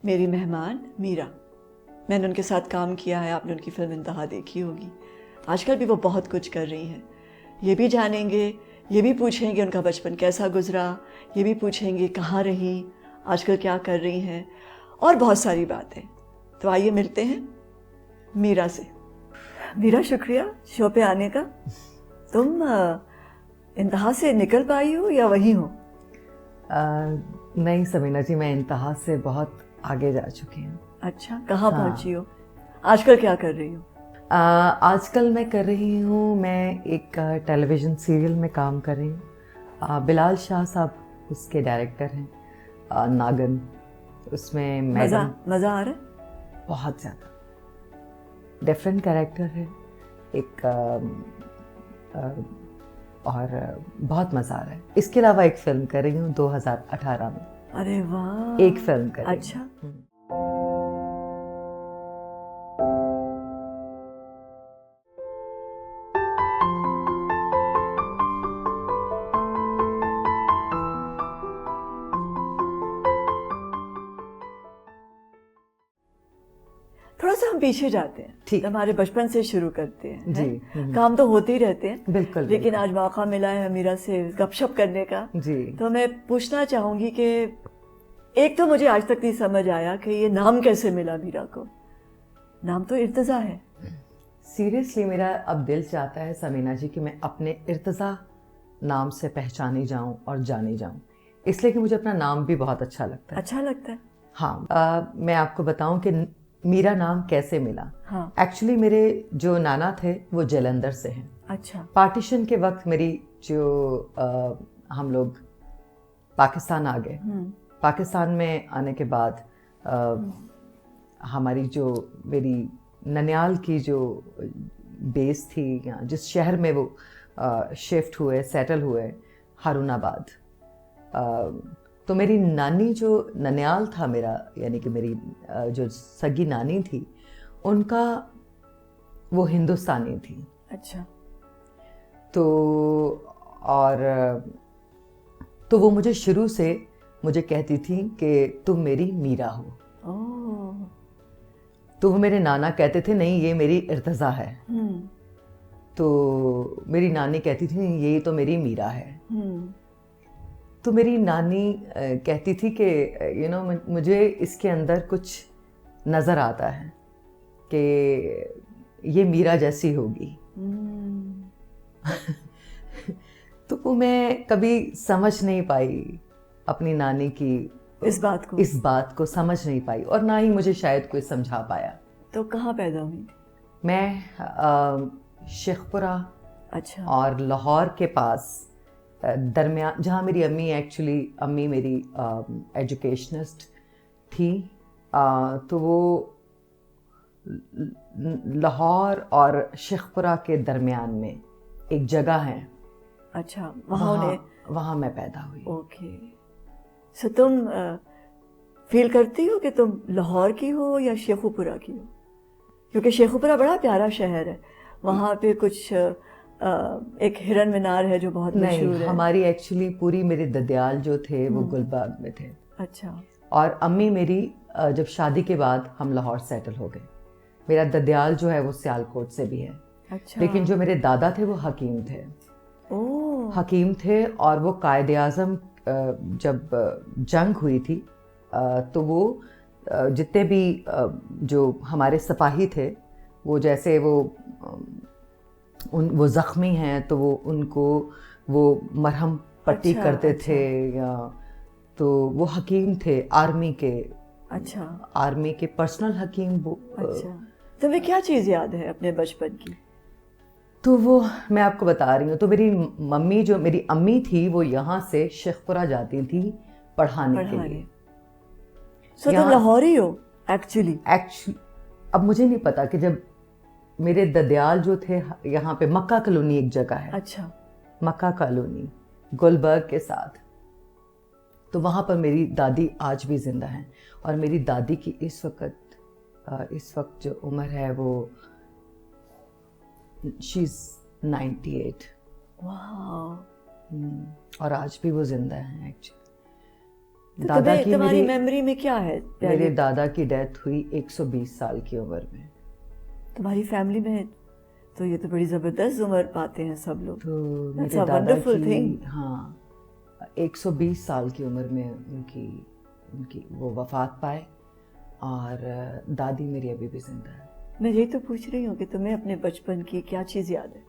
मेरी मेहमान मीरा, मैंने उनके साथ काम किया है। आपने उनकी फिल्म इंतहा देखी होगी। आजकल भी वो बहुत कुछ कर रही हैं। ये भी जानेंगे, ये भी पूछेंगे उनका बचपन कैसा गुजरा, ये भी पूछेंगे कहाँ रही, आजकल क्या कर रही हैं, और बहुत सारी बातें। तो आइए मिलते हैं मीरा से। मीरा, शुक्रिया शो पे आने का। तुम इंतहा से निकल पाई हो या वहीं हो? नहीं समीना जी, मैं इंतहा से बहुत आगे जा चुकी हूँ। अच्छा, कहाँ हाँ। पहुँची हो? आजकल क्या कर रही हो? आजकल मैं कर रही हूँ, मैं एक टेलीविज़न सीरियल में काम कर रही हूँ। बिलाल शाह साहब उसके डायरेक्टर हैं। नागन, उसमें मैडम। मज़ा आ रहा है? बहुत ज़्यादा डिफरेंट कैरेक्टर है एक, और बहुत मज़ा आ रहा है। इसके अलावा एक फ़िल्म कर रही हूँ 2018 में। अरे वाह, एक फिल्म कर रही हूँ। अच्छा। थोड़ा सा हम पीछे जाते हैं, ठीक। तो हमारे बचपन से शुरू करते हैं। जी। हैं? काम तो होते ही रहते हैं, बिल्कुल। लेकिन आज मौका मिला है मीरा से गपशप करने का। जी। तो मैं पूछना चाहूँगी कि एक तो मुझे आज तक नहीं समझ आया कि ये नाम कैसे मिला मीरा को। नाम तो इर्तज़ा है। सीरियसली मेरा अब दिल चाहता है समीना जी कि मैं अपने इर्तज़ा नाम से पहचानी जाऊं और जानी जाऊं, इसलिए कि मुझे अपना नाम भी बहुत अच्छा लगता है। अच्छा लगता है? हाँ। मैं आपको बताऊं कि मीरा नाम कैसे मिला। हाँ। एक्चुअली मेरे जो नाना थे वो जालंधर से हैं। अच्छा। पार्टीशन के वक्त मेरी जो हम लोग पाकिस्तान आ गए। पाकिस्तान में आने के बाद हमारी जो मेरी ननियाल की जो बेस थी, या जिस शहर में वो शिफ्ट हुए, सेटल हुए, हारूनाबाद। तो मेरी नानी जो ननियाल था मेरा, यानी कि मेरी जो सगी नानी थी, उनका वो हिंदुस्तानी थी। अच्छा। तो तो वो मुझे शुरू से मुझे कहती थी कि तुम मेरी मीरा हो। ओह। तो वो मेरे नाना कहते थे नहीं ये मेरी इर्तज़ा है। तो मेरी नानी कहती थी ये तो मेरी मीरा है। तो मेरी नानी कहती थी कि मुझे इसके अंदर कुछ नज़र आता है कि ये मीरा जैसी होगी। तो वो मैं कभी समझ नहीं पाई अपनी नानी की इस बात को समझ नहीं पाई, और ना ही मुझे शायद कोई समझा पाया। तो कहाँ पैदा हुई? मैं शेखपुरा। अच्छा। और लाहौर के पास दरमियान, जहाँ मेरी अम्मी मेरी एजुकेशनिस्ट थी। तो वो लाहौर और शेखपुरा के दरमियान में एक जगह है। अच्छा, वहाँ मैं पैदा हुई। ओके। सो तुम फील करती हो कि तुम लाहौर की हो या शेखुपुरा की हो? क्योंकि शेखुपुरा बड़ा प्यारा शहर है, वहाँ पे कुछ एक हिरन मीनार है जो बहुत मशहूर है। हमारी एक्चुअली पूरी मेरे ददियाल जो थे वो गुलबाग में थे। अच्छा। और अम्मी मेरी जब शादी के बाद हम लाहौर सेटल हो गए। मेरा ददियाल जो है वो सियालकोट से भी है। अच्छा। लेकिन जो मेरे दादा थे वो हकीम थे। हकीम थे, और वो कायदे आज़म जब जंग हुई थी तो वो जितने भी जो हमारे सिपाही थे, वो जैसे वो ज़ख्मी हैं तो उनको वो मरहम पट्टी करते थे, या तो वो हकीम थे आर्मी के। अच्छा। आर्मी के पर्सनल हकीम वो। अच्छा। तुम्हें क्या चीज़ याद है अपने बचपन की? तो वो मैं आपको बता रही हूँ। तो मेरी मम्मी, जो मेरी अम्मी थी, वो यहाँ से शेखपुरा जाती थी पढ़ाने के लिए। सो तुम लाहौरी हो एक्चुअली? अब मुझे नहीं पता कि जब मेरे ददियाल जो थे यहाँ पे, मक्का कॉलोनी एक जगह है। अच्छा। मक्का कॉलोनी गुलबर्ग के साथ। तो वहाँ पर मेरी दादी आज भी जिंदा हैं, और मेरी दादी की इस वक्त जो उम्र है वो शी इज़ 98। वाह। और आज भी वो जिंदा हैं एक्चुअली। तो दादा की तुम्हारी मेरी मेमोरी में क्या है मेरे दादा की डेथ हुई 120 साल की उम्र में। तुम्हारी फैमिली में? तो ये तो बड़ी जबरदस्त उम्र पाते हैं सब लोग। तो That's मेरे a दादा wonderful की thing. हाँ 120 साल की उम्र में उनकी उनकी वो वफात पाए, और दादी मेरी अभी भी जिंदा है। मैं यही तो पूछ रही हूँ कि तुम्हें अपने बचपन की क्या चीज़ याद है?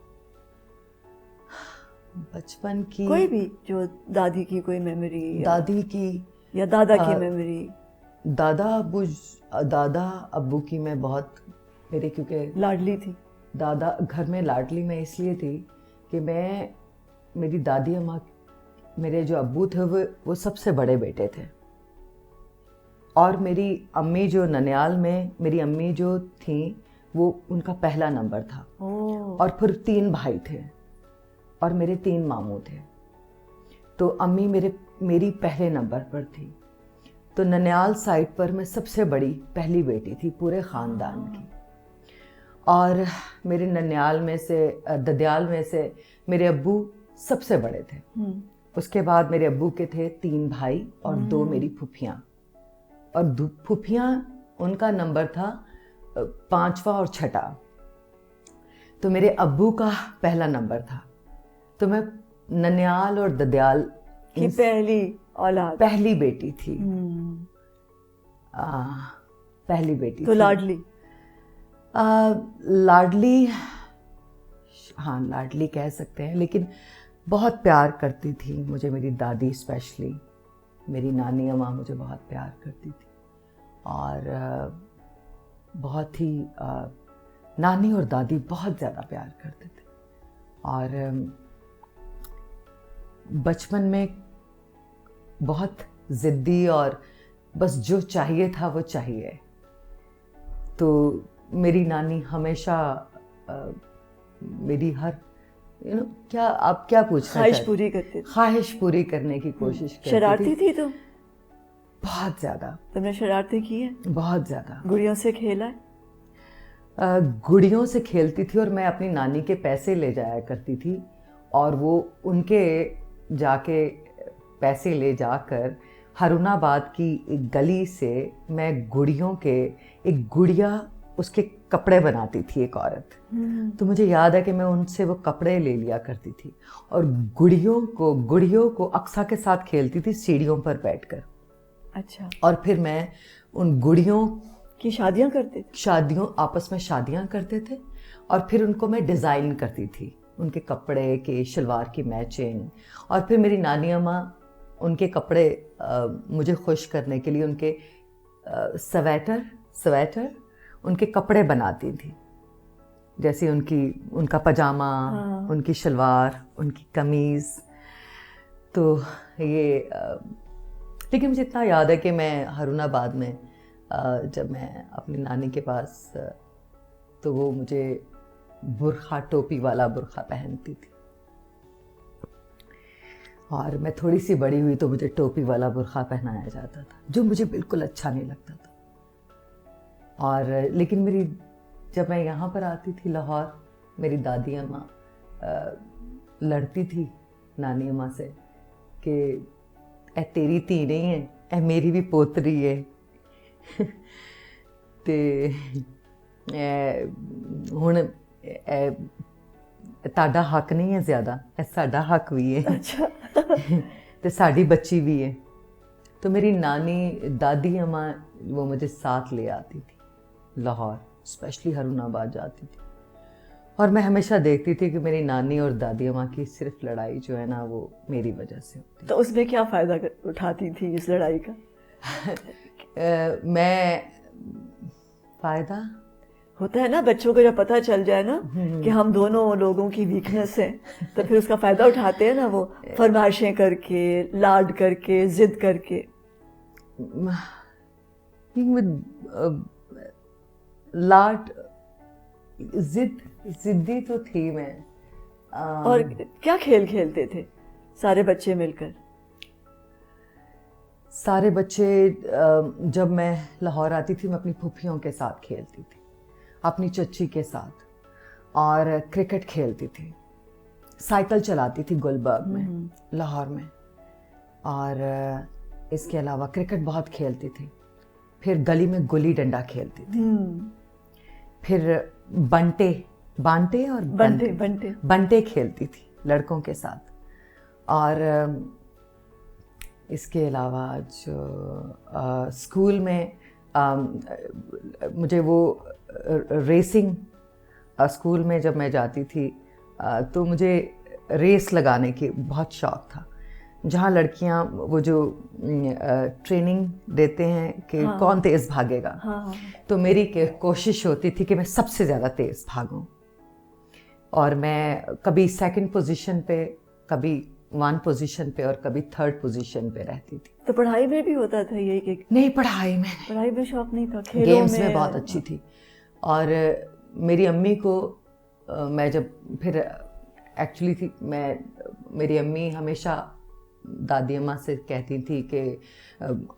बचपन की कोई भी, जो दादी की कोई मेमोरी दादी की या दादा की आ, मेमोरी। दादा अब्बू की मैं बहुत, मेरे क्योंकि लाडली थी। दादा घर में लाडली मैं इसलिए थी कि मेरी दादी अम्मा, मेरे जो अब्बू थे वो सबसे बड़े बेटे थे, और मेरी अम्मी जो ननियाल में मेरी अम्मी जो थी वो उनका पहला नंबर था। और फिर 3 भाई थे और मेरे 3 मामू थे, तो अम्मी मेरी पहले नंबर पर थी। तो ननियाल साइड पर मैं सबसे बड़ी पहली बेटी थी पूरे ख़ानदान की। और मेरे ननियाल में से ददियाल में से मेरे अब्बू सबसे बड़े थे। उसके बाद मेरे अब्बू के थे 3 भाई और 2 मेरी फुफियाँ, और फुफियाँ उनका नंबर था 5वां और 6ठा। तो मेरे अब्बू का पहला नंबर था। तो मैं ननियाल और ददियाल की पहली औलाद, पहली बेटी थी। पहली बेटी तो थी। लाडली। लाडली, हाँ लाडली कह सकते हैं, लेकिन बहुत प्यार करती थी मुझे मेरी दादी, स्पेशली मेरी नानी अम्मा मुझे बहुत प्यार करती थी। और बहुत ही नानी और दादी बहुत ज़्यादा प्यार करते थे। और बचपन में बहुत ज़िद्दी, और बस जो चाहिए था वो चाहिए। तो मेरी नानी हमेशा मेरी हर क्या आप क्या पूछना ख्वाहिश चाहते? पूरी करते थे। ख्वाहिश पूरी करने की कोशिश करती शरारती थी तुम? बहुत ज़्यादा। तुमने शरारतें की हैं? बहुत ज़्यादा। गुड़ियों से खेला है? गुड़ियों से खेलती थी, और मैं अपनी नानी के पैसे ले जाया करती थी, और वो उनके जाके पैसे ले जाकर हरुणाबाद की एक गली से मैं गुड़ियों के एक गुड़िया उसके कपड़े बनाती थी एक औरत। तो मुझे याद है कि मैं उनसे वो कपड़े ले लिया करती थी, और गुड़ियों को अक्सा के साथ खेलती थी सीढ़ियों पर बैठकर। अच्छा। और फिर मैं उन गुड़ियों की शादियां करते थे? आपस में शादियां करते थे, और फिर उनको मैं डिज़ाइन करती थी, उनके कपड़े के शलवार की मैचिंग। और फिर मेरी नानी अम्मा उनके कपड़े मुझे खुश करने के लिए उनके स्वेटर उनके कपड़े बनाती थी, जैसे उनका पजामा, उनकी शलवार, उनकी कमीज़। तो ये लेकिन मुझे इतना याद है कि मैं हरुणाबाद में जब मैं अपनी नानी के पास, तो वो मुझे बुर्खा, टोपी वाला बुर्खा पहनती थी, और मैं थोड़ी सी बड़ी हुई तो मुझे टोपी वाला बुर्खा पहनाया जाता था, जो मुझे बिल्कुल अच्छा नहीं लगता था। और लेकिन जब मैं यहाँ पर आती थी लाहौर, मेरी दादी अम्मा लड़ती थी नानी अम्मा से कि ए तेरी धी नहीं है, ए मेरी भी पोतरी है। ते हुण ताड़ा हक नहीं है ज़्यादा, ए साडा हक भी है। अच्छा। ते साड़ी बच्ची भी है। तो मेरी दादी अम्मा वो मुझे साथ ले आती थी लाहौर, स्पेशली हरुणाबाद जाती थी, और मैं हमेशा देखती थी कि मेरी नानी और दादी अम्मा की सिर्फ लड़ाई जो है ना वो मेरी वजह से होती। तो उसमें क्या फ़ायदा उठाती थी इस लड़ाई का? मैं फ़ायदा होता है ना, बच्चों को जब पता चल जाए ना कि हम दोनों लोगों की वीकनेस है, तो फिर उसका फ़ायदा उठाते हैं ना, वो फरमाइशें करके, लाड करके, ज़िद करके। लाड जिद्दी तो थी मैं। और क्या खेल खेलते थे सारे बच्चे मिलकर? सारे बच्चे जब मैं लाहौर आती थी मैं अपनी फूफियों के साथ खेलती थी, अपनी चच्ची के साथ, और क्रिकेट खेलती थी, साइकिल चलाती थी गुलबर्ग में, लाहौर में। और इसके अलावा क्रिकेट बहुत खेलती थी, फिर गली में गुल्ली डंडा खेलती थी, फिर बांटे और बंटे खेलती थी लड़कों के साथ। और इसके अलावा जो स्कूल में मुझे वो रेसिंग, स्कूल में जब मैं जाती थी तो मुझे रेस लगाने की बहुत शौक़ था, जहाँ लड़कियाँ वो जो ट्रेनिंग देते हैं कि कौन तेज़ भागेगा, तो मेरी कोशिश होती थी कि मैं सबसे ज़्यादा तेज़ भागूं। और मैं कभी सेकंड पोजीशन पे, कभी 1 पोजीशन पे और कभी 3rd पोजीशन पे रहती थी। तो पढ़ाई में भी होता था यही कि नहीं, पढ़ाई में शौक नहीं था, खेलों गेम्स में बहुत अच्छी थी। और मेरी अम्मी को मैं जब फिर एक्चुअली थी मेरी अम्मी हमेशा दादी अम्मा से कहती थी कि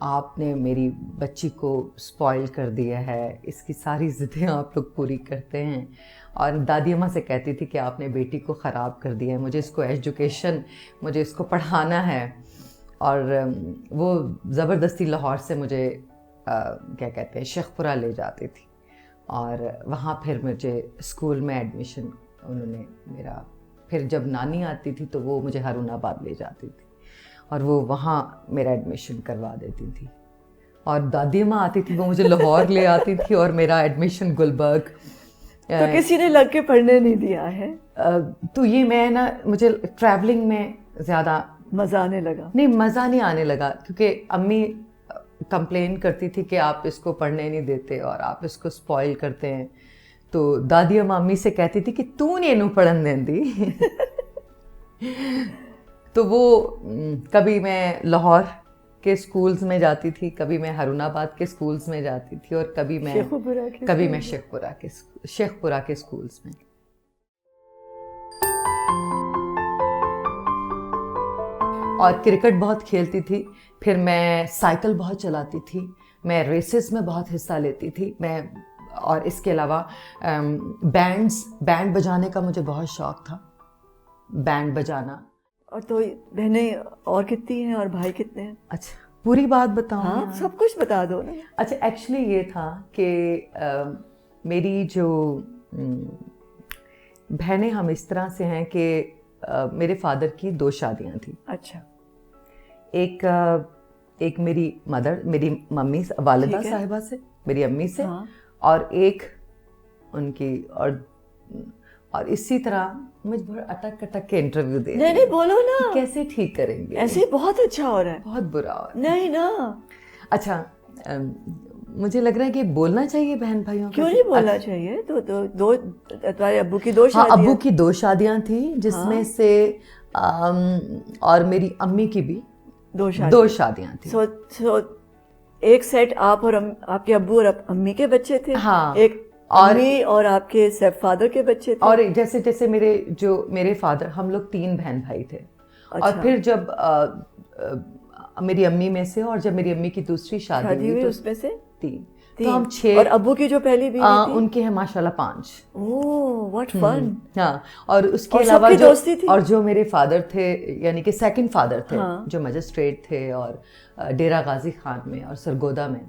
आपने मेरी बच्ची को स्पॉइल कर दिया है, इसकी सारी ज़िद्दें आप लोग पूरी करते हैं। और दादी अम्मा से कहती थी कि आपने बेटी को ख़राब कर दिया है, मुझे इसको पढ़ाना है। और वो ज़बरदस्ती लाहौर से मुझे क्या कहते हैं शेखपुरा ले जाती थी, और वहाँ फिर मुझे स्कूल में एडमिशन उन्होंने मेरा, फिर जब नानी आती थी तो वो मुझे हारूनाबाद ले जाती थी और वो वहाँ मेरा एडमिशन करवा देती थी। और दादी माँ आती थी, वो मुझे लाहौर ले आती थी और मेरा एडमिशन गुलबर्ग। तो किसी ने लग के पढ़ने नहीं दिया है? तो ये मैं ना, मुझे ट्रैवलिंग में ज़्यादा मज़ा आने लगा। नहीं, मज़ा नहीं आने लगा, क्योंकि अम्मी कंप्लेन करती थी कि आप इसको पढ़ने नहीं देते और आप इसको स्पॉइल करते हैं। तो दादी अम्मा अम्मी से कहती थी कि तू नहीं इनू पढ़न देंदी। तो वो कभी मैं लाहौर के स्कूल्स में जाती थी, कभी मैं हारूनाबाद के स्कूल्स में जाती थी, और कभी मैं शेखपुरा के स्कूल्स में। और क्रिकेट बहुत खेलती थी, फिर मैं साइकिल बहुत चलाती थी, मैं रेसेस में बहुत हिस्सा लेती थी मैं। और इसके अलावा बैंड बजाने का मुझे बहुत शौक़ था, बैंड बजाना। और तो बहनें और कितनी हैं और भाई कितने हैं? अच्छा, पूरी बात बताऊँ? हाँ, सब कुछ बता दो ना। अच्छा, एक्चुअली ये था कि मेरी जो बहनें, हम इस तरह से हैं कि मेरे फादर की 2 शादियाँ थी। अच्छा। एक मेरी मम्मी वालिदा साहिबा से, मेरी अम्मी से, हाँ। और एक उनकी, और इसी तरह मुझे बहुत अटक के इंटरव्यू दे। नहीं बोलो ना, कैसे ठीक करेंगे? ऐसे बहुत अच्छा हो रहा है, बहुत बुरा हो रहा है। नहीं ना। अच्छा, मुझे लग रहा है कि बोलना चाहिए बहन भाइयों। क्यों नहीं बोलना चाहिए? तो दो तुम्हारे अब्बू की 2 शादियां। अब्बू की 2 शादियां थी, जिसमें से और मेरी अम्मी की भी 2 शादियां थी। सो एक सेट आप और आपके अब्बू और अम्मी के बच्चे थे, हाँ, एक अम्मी और आपके स्टेप फादर के बच्चे थे। और जैसे मेरे फादर, हम लोग 3 बहन भाई थे। अच्छा। और फिर जब मेरी अम्मी में से, और जब मेरी अम्मी की दूसरी शादी हुई तो उसमें से 3, तो हम 6। और अब्बू की जो पहली बीवी थी, उनके हैं माशाल्लाह 5। ओह, व्हाट फन। हाँ, और उसके अलावा जो मेरे फादर थे, यानी कि सेकंड फादर थे, हाँ। जो मजिस्ट्रेट थे और डेरा गाजी खान में और सरगोदा में,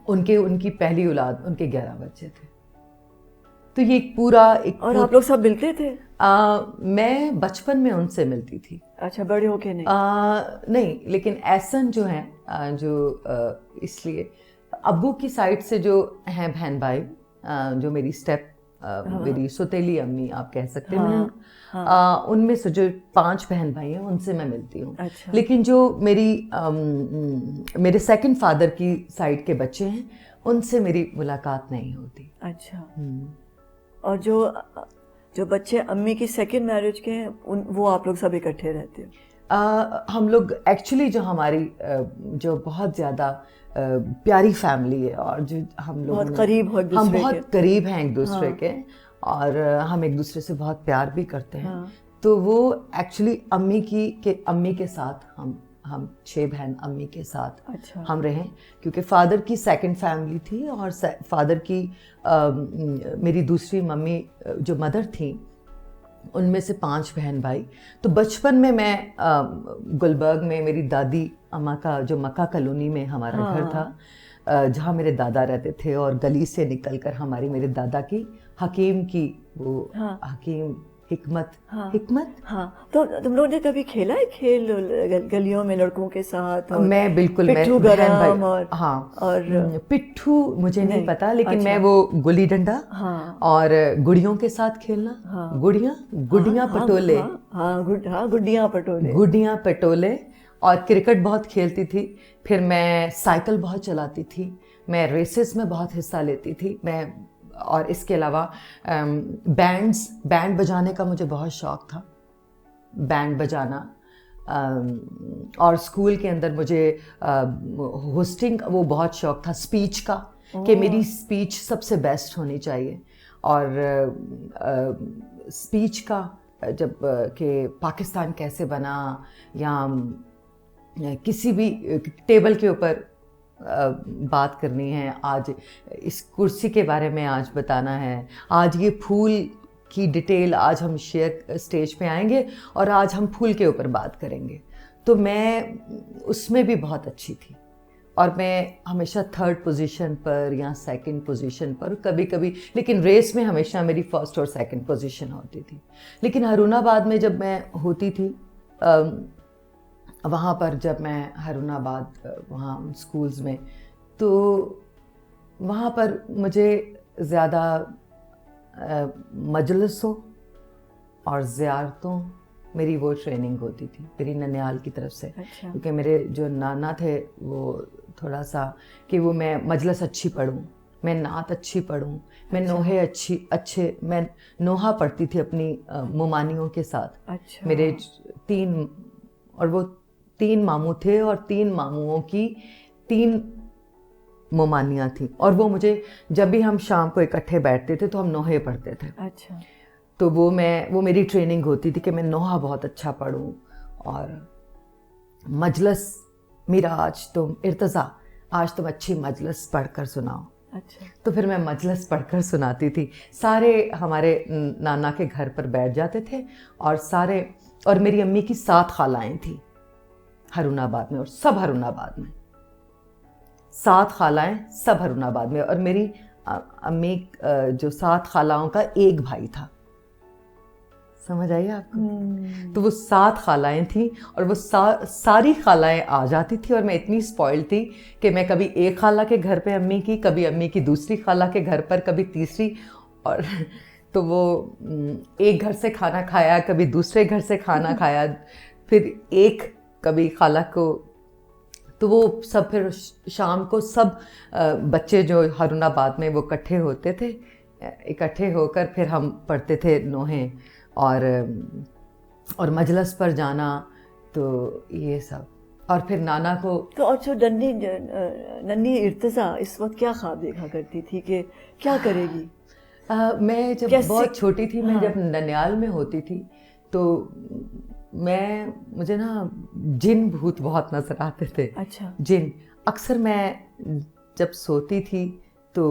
उनकी पहली औलाद, उनके 11 बच्चे थे। तो ये और आप लोग सब मिलते थे? मैं बचपन में उनसे मिलती थी। अच्छा, बड़े होके नहीं? नहीं, लेकिन एहसन जो हैं, इसलिए अब्बू की साइड से जो हैं बहन भाई, जो मेरी मेरी सौतेली अम्मी आप कह सकते हैं, हाँ, हाँ। उनमें से जो 5 बहन भाई हैं, उनसे मैं मिलती हूँ। अच्छा। लेकिन जो मेरे सेकंड फादर की साइड के बच्चे हैं, उनसे मेरी मुलाकात नहीं होती। अच्छा। और जो बच्चे अम्मी की सेकंड मैरिज के हैं, वो आप लोग सब इकट्ठे रहते हो? हम लोग एक्चुअली जो हमारी जो बहुत ज़्यादा प्यारी फैमिली है, और जो हम लोग बहुत करीब हो, हम बहुत करीब हैं एक दूसरे के, और हम एक दूसरे से बहुत प्यार भी करते हैं। हाँ। तो वो एक्चुअली अम्मी के साथ हम 6 बहन अम्मी के साथ, अच्छा। हम रहे, क्योंकि फादर की सेकंड फैमिली थी, और फादर की मेरी दूसरी मम्मी जो मदर थी, उनमें से 5 बहन भाई। तो बचपन में मैं गुलबर्ग में मेरी दादी अम्मा का जो मक्का कॉलोनी में हमारा हाँ। घर था, जहाँ मेरे दादा रहते थे, और गली से निकलकर हमारी मेरे दादा की हकीम की वो हाँ। हकीम हिकमत हाँ। हिकमत हाँ, तो तुम लोगों ने कभी खेला है खेल गलियों में लड़कों के साथ? और मैं बिल्कुल, मैं पिट्ठू बहन भाई, गरम हाँ, और पिट्ठू मुझे नहीं नहीं, पता, लेकिन अच्छा। मैं वो गुल्ली डंडा हाँ। और गुड़ियों के साथ खेलना, हाँ। गुड़ियाँ गुड़ियाँ हाँ, पटोले, हाँ, गुड्डियाँ पटोले। गुड़ियाँ पटोले, और क्रिकेट बहुत खेलती थी। फिर मैं साइकिल बहुत चलाती थी, मैं रेसेस में बहुत हिस्सा लेती थी मैं। और इसके अलावा बैंड बजाने का मुझे बहुत शौक था, बैंड बजाना। और स्कूल के अंदर मुझे होस्टिंग वो बहुत शौक था, स्पीच का, कि मेरी स्पीच सबसे बेस्ट होनी चाहिए। और स्पीच का जब कि पाकिस्तान कैसे बना, या किसी भी टेबल के ऊपर बात करनी है, आज इस कुर्सी के बारे में आज बताना है, आज ये फूल की डिटेल आज हम शेयर स्टेज पे आएंगे और आज हम फूल के ऊपर बात करेंगे। तो मैं उसमें भी बहुत अच्छी थी, और मैं हमेशा थर्ड पोजीशन पर या सेकंड पोजीशन पर, कभी कभी, लेकिन रेस में हमेशा मेरी फर्स्ट और सेकंड पोजीशन होती थी। लेकिन हरुणाबाद में जब मैं होती थी, वहाँ पर जब मैं हरुणाबाद वहाँ स्कूल्स में, तो वहाँ पर मुझे ज़्यादा मजलिसों और ज़ियारतों, मेरी वो ट्रेनिंग होती थी मेरी ननियाल की तरफ से। अच्छा। क्योंकि मेरे जो नाना थे वो थोड़ा सा कि वो मैं मजलिस अच्छी पढ़ूँ, मैं नात अच्छी पढ़ूँ, मैं नोहे अच्छे मैं नोहा पढ़ती थी अपनी मुमानियों के साथ। अच्छा। मेरे 3, और वो 3 मामू थे, और 3 मामुओं की 3 मुमानियाँ थी, और वो मुझे जब भी हम शाम को इकट्ठे बैठते थे तो हम नोहे पढ़ते थे। अच्छा। तो वो मेरी ट्रेनिंग होती थी कि मैं नोहा बहुत अच्छा पढ़ूँ। और मजलिस मेरा आज तुम अच्छी मजलिस पढ़कर सुनाओ। अच्छा। तो फिर मैं मजलिस पढ़कर सुनाती थी। सारे हमारे नाना के घर पर बैठ जाते थे, और मेरी अम्मी की 7 खालाएं थी हरुणाबाद में, और सब हरुणाबाद में, 7 खालाएं सब हरुणाबाद में। और मेरी अम्मी जो 7 खालाओं का एक भाई था। समझ आई आपको? तो वो 7 खालाएं थी, और वो सारी खालाएं आ जाती थी, और मैं इतनी स्पॉइल्ड थी कि मैं कभी एक खाला के घर पे अम्मी की, कभी अम्मी की दूसरी खाला के घर पर, कभी तीसरी। और तो वो एक घर से खाना खाया, कभी दूसरे घर से खाना खाया, फिर एक कभी खाला को। तो वो सब फिर शाम को सब बच्चे जो हरुणाबाद में वो इकट्ठे होते थे, इकट्ठे होकर फिर हम पढ़ते थे नोहे, और मजलिस पर जाना, तो ये सब। और फिर नाना को तो अच्छा, नन्ही इर्तिज़ा इस वक्त क्या ख्वाब देखा करती थी कि क्या करेगी? मैं जब बहुत छोटी थी, मैं जब ननियाल में होती थी, तो मुझे ना जिन भूत बहुत नजर आते थे। अच्छा। जिन अक्सर मैं जब सोती थी तो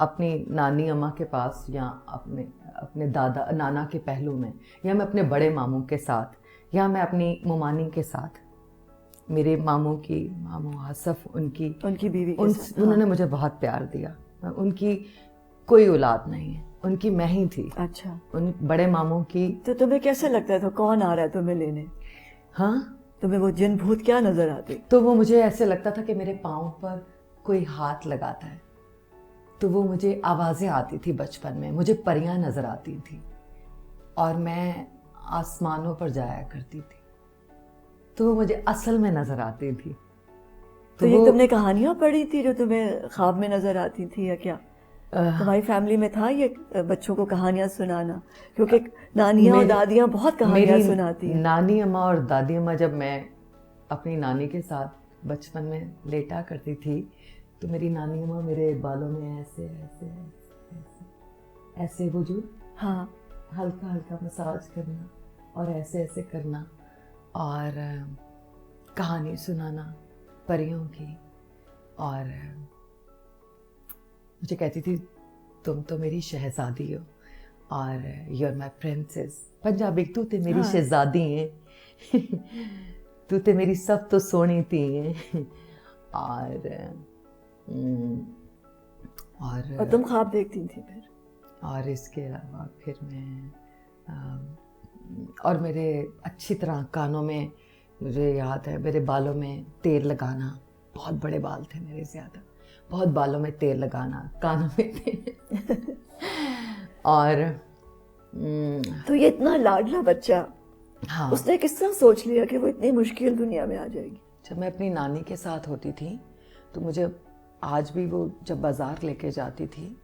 अपनी नानी अम्मा के पास, या अपने दादा नाना के पहलू में, या मैं अपने बड़े मामू के साथ, या मैं अपनी मुमानी के साथ, मेरे मामू आसफ, उनकी बीवी के साथ, उन्होंने मुझे बहुत प्यार दिया। उनकी कोई औलाद नहीं है, उनकी मैं ही थी। अच्छा। उन बड़े मामू की। तो तुम्हें कैसे लगता था कौन आ रहा है तुम्हें लेने? हाँ, तुम्हें वो जिन भूत क्या नजर आते? तो वो मुझे ऐसे लगता था कि मेरे पाँव पर कोई हाथ लगाता है। तो वो मुझे आवाज़ें आती थी बचपन में, मुझे परियां नजर आती थी, और मैं आसमानों पर जाया करती थी, तो वो मुझे असल में नजर आती थी। तो ये तुमने कहानियां पढ़ी थी जो तुम्हें ख्वाब में नजर आती थी, या क्या तुम्हारी फैमिली में था ये बच्चों को कहानियां सुनाना? क्योंकि नानियां और दादियां बहुत कहानियां सुनाती हैं। नानी अम्मा और दादी अम्मा, जब मैं अपनी नानी के साथ बचपन में लेटा करती थी, तो मेरी नानी अम्मा मेरे बालों में ऐसे ऐसे ऐसे ऐसे वो जो हाँ, हल्का हल्का मसाज करना, और ऐसे ऐसे करना, और कहानी सुनाना परियों की। और मुझे कहती थी तुम तो मेरी शहजादी हो, और you are my princess. Punjabi तू तो मेरी शहजादी है। तू ते मेरी सब तो सोनी थी। और और तुम ख्वाब देखती थी फिर? और इसके अलावा फिर मैं और मेरे अच्छी तरह कानों में, मुझे याद है मेरे बालों में तेल लगाना, बहुत बड़े बाल थे मेरे, ज़्यादा, बहुत बालों में तेल लगाना, कानों में तेल। और तो ये इतना लाडला बच्चा, हाँ, उसने किस तरह सोच लिया कि वो इतनी मुश्किल दुनिया में आ जाएगी? जब मैं अपनी नानी के साथ होती थी तो मुझे आज भी वो जब बाज़ार लेके जाती थी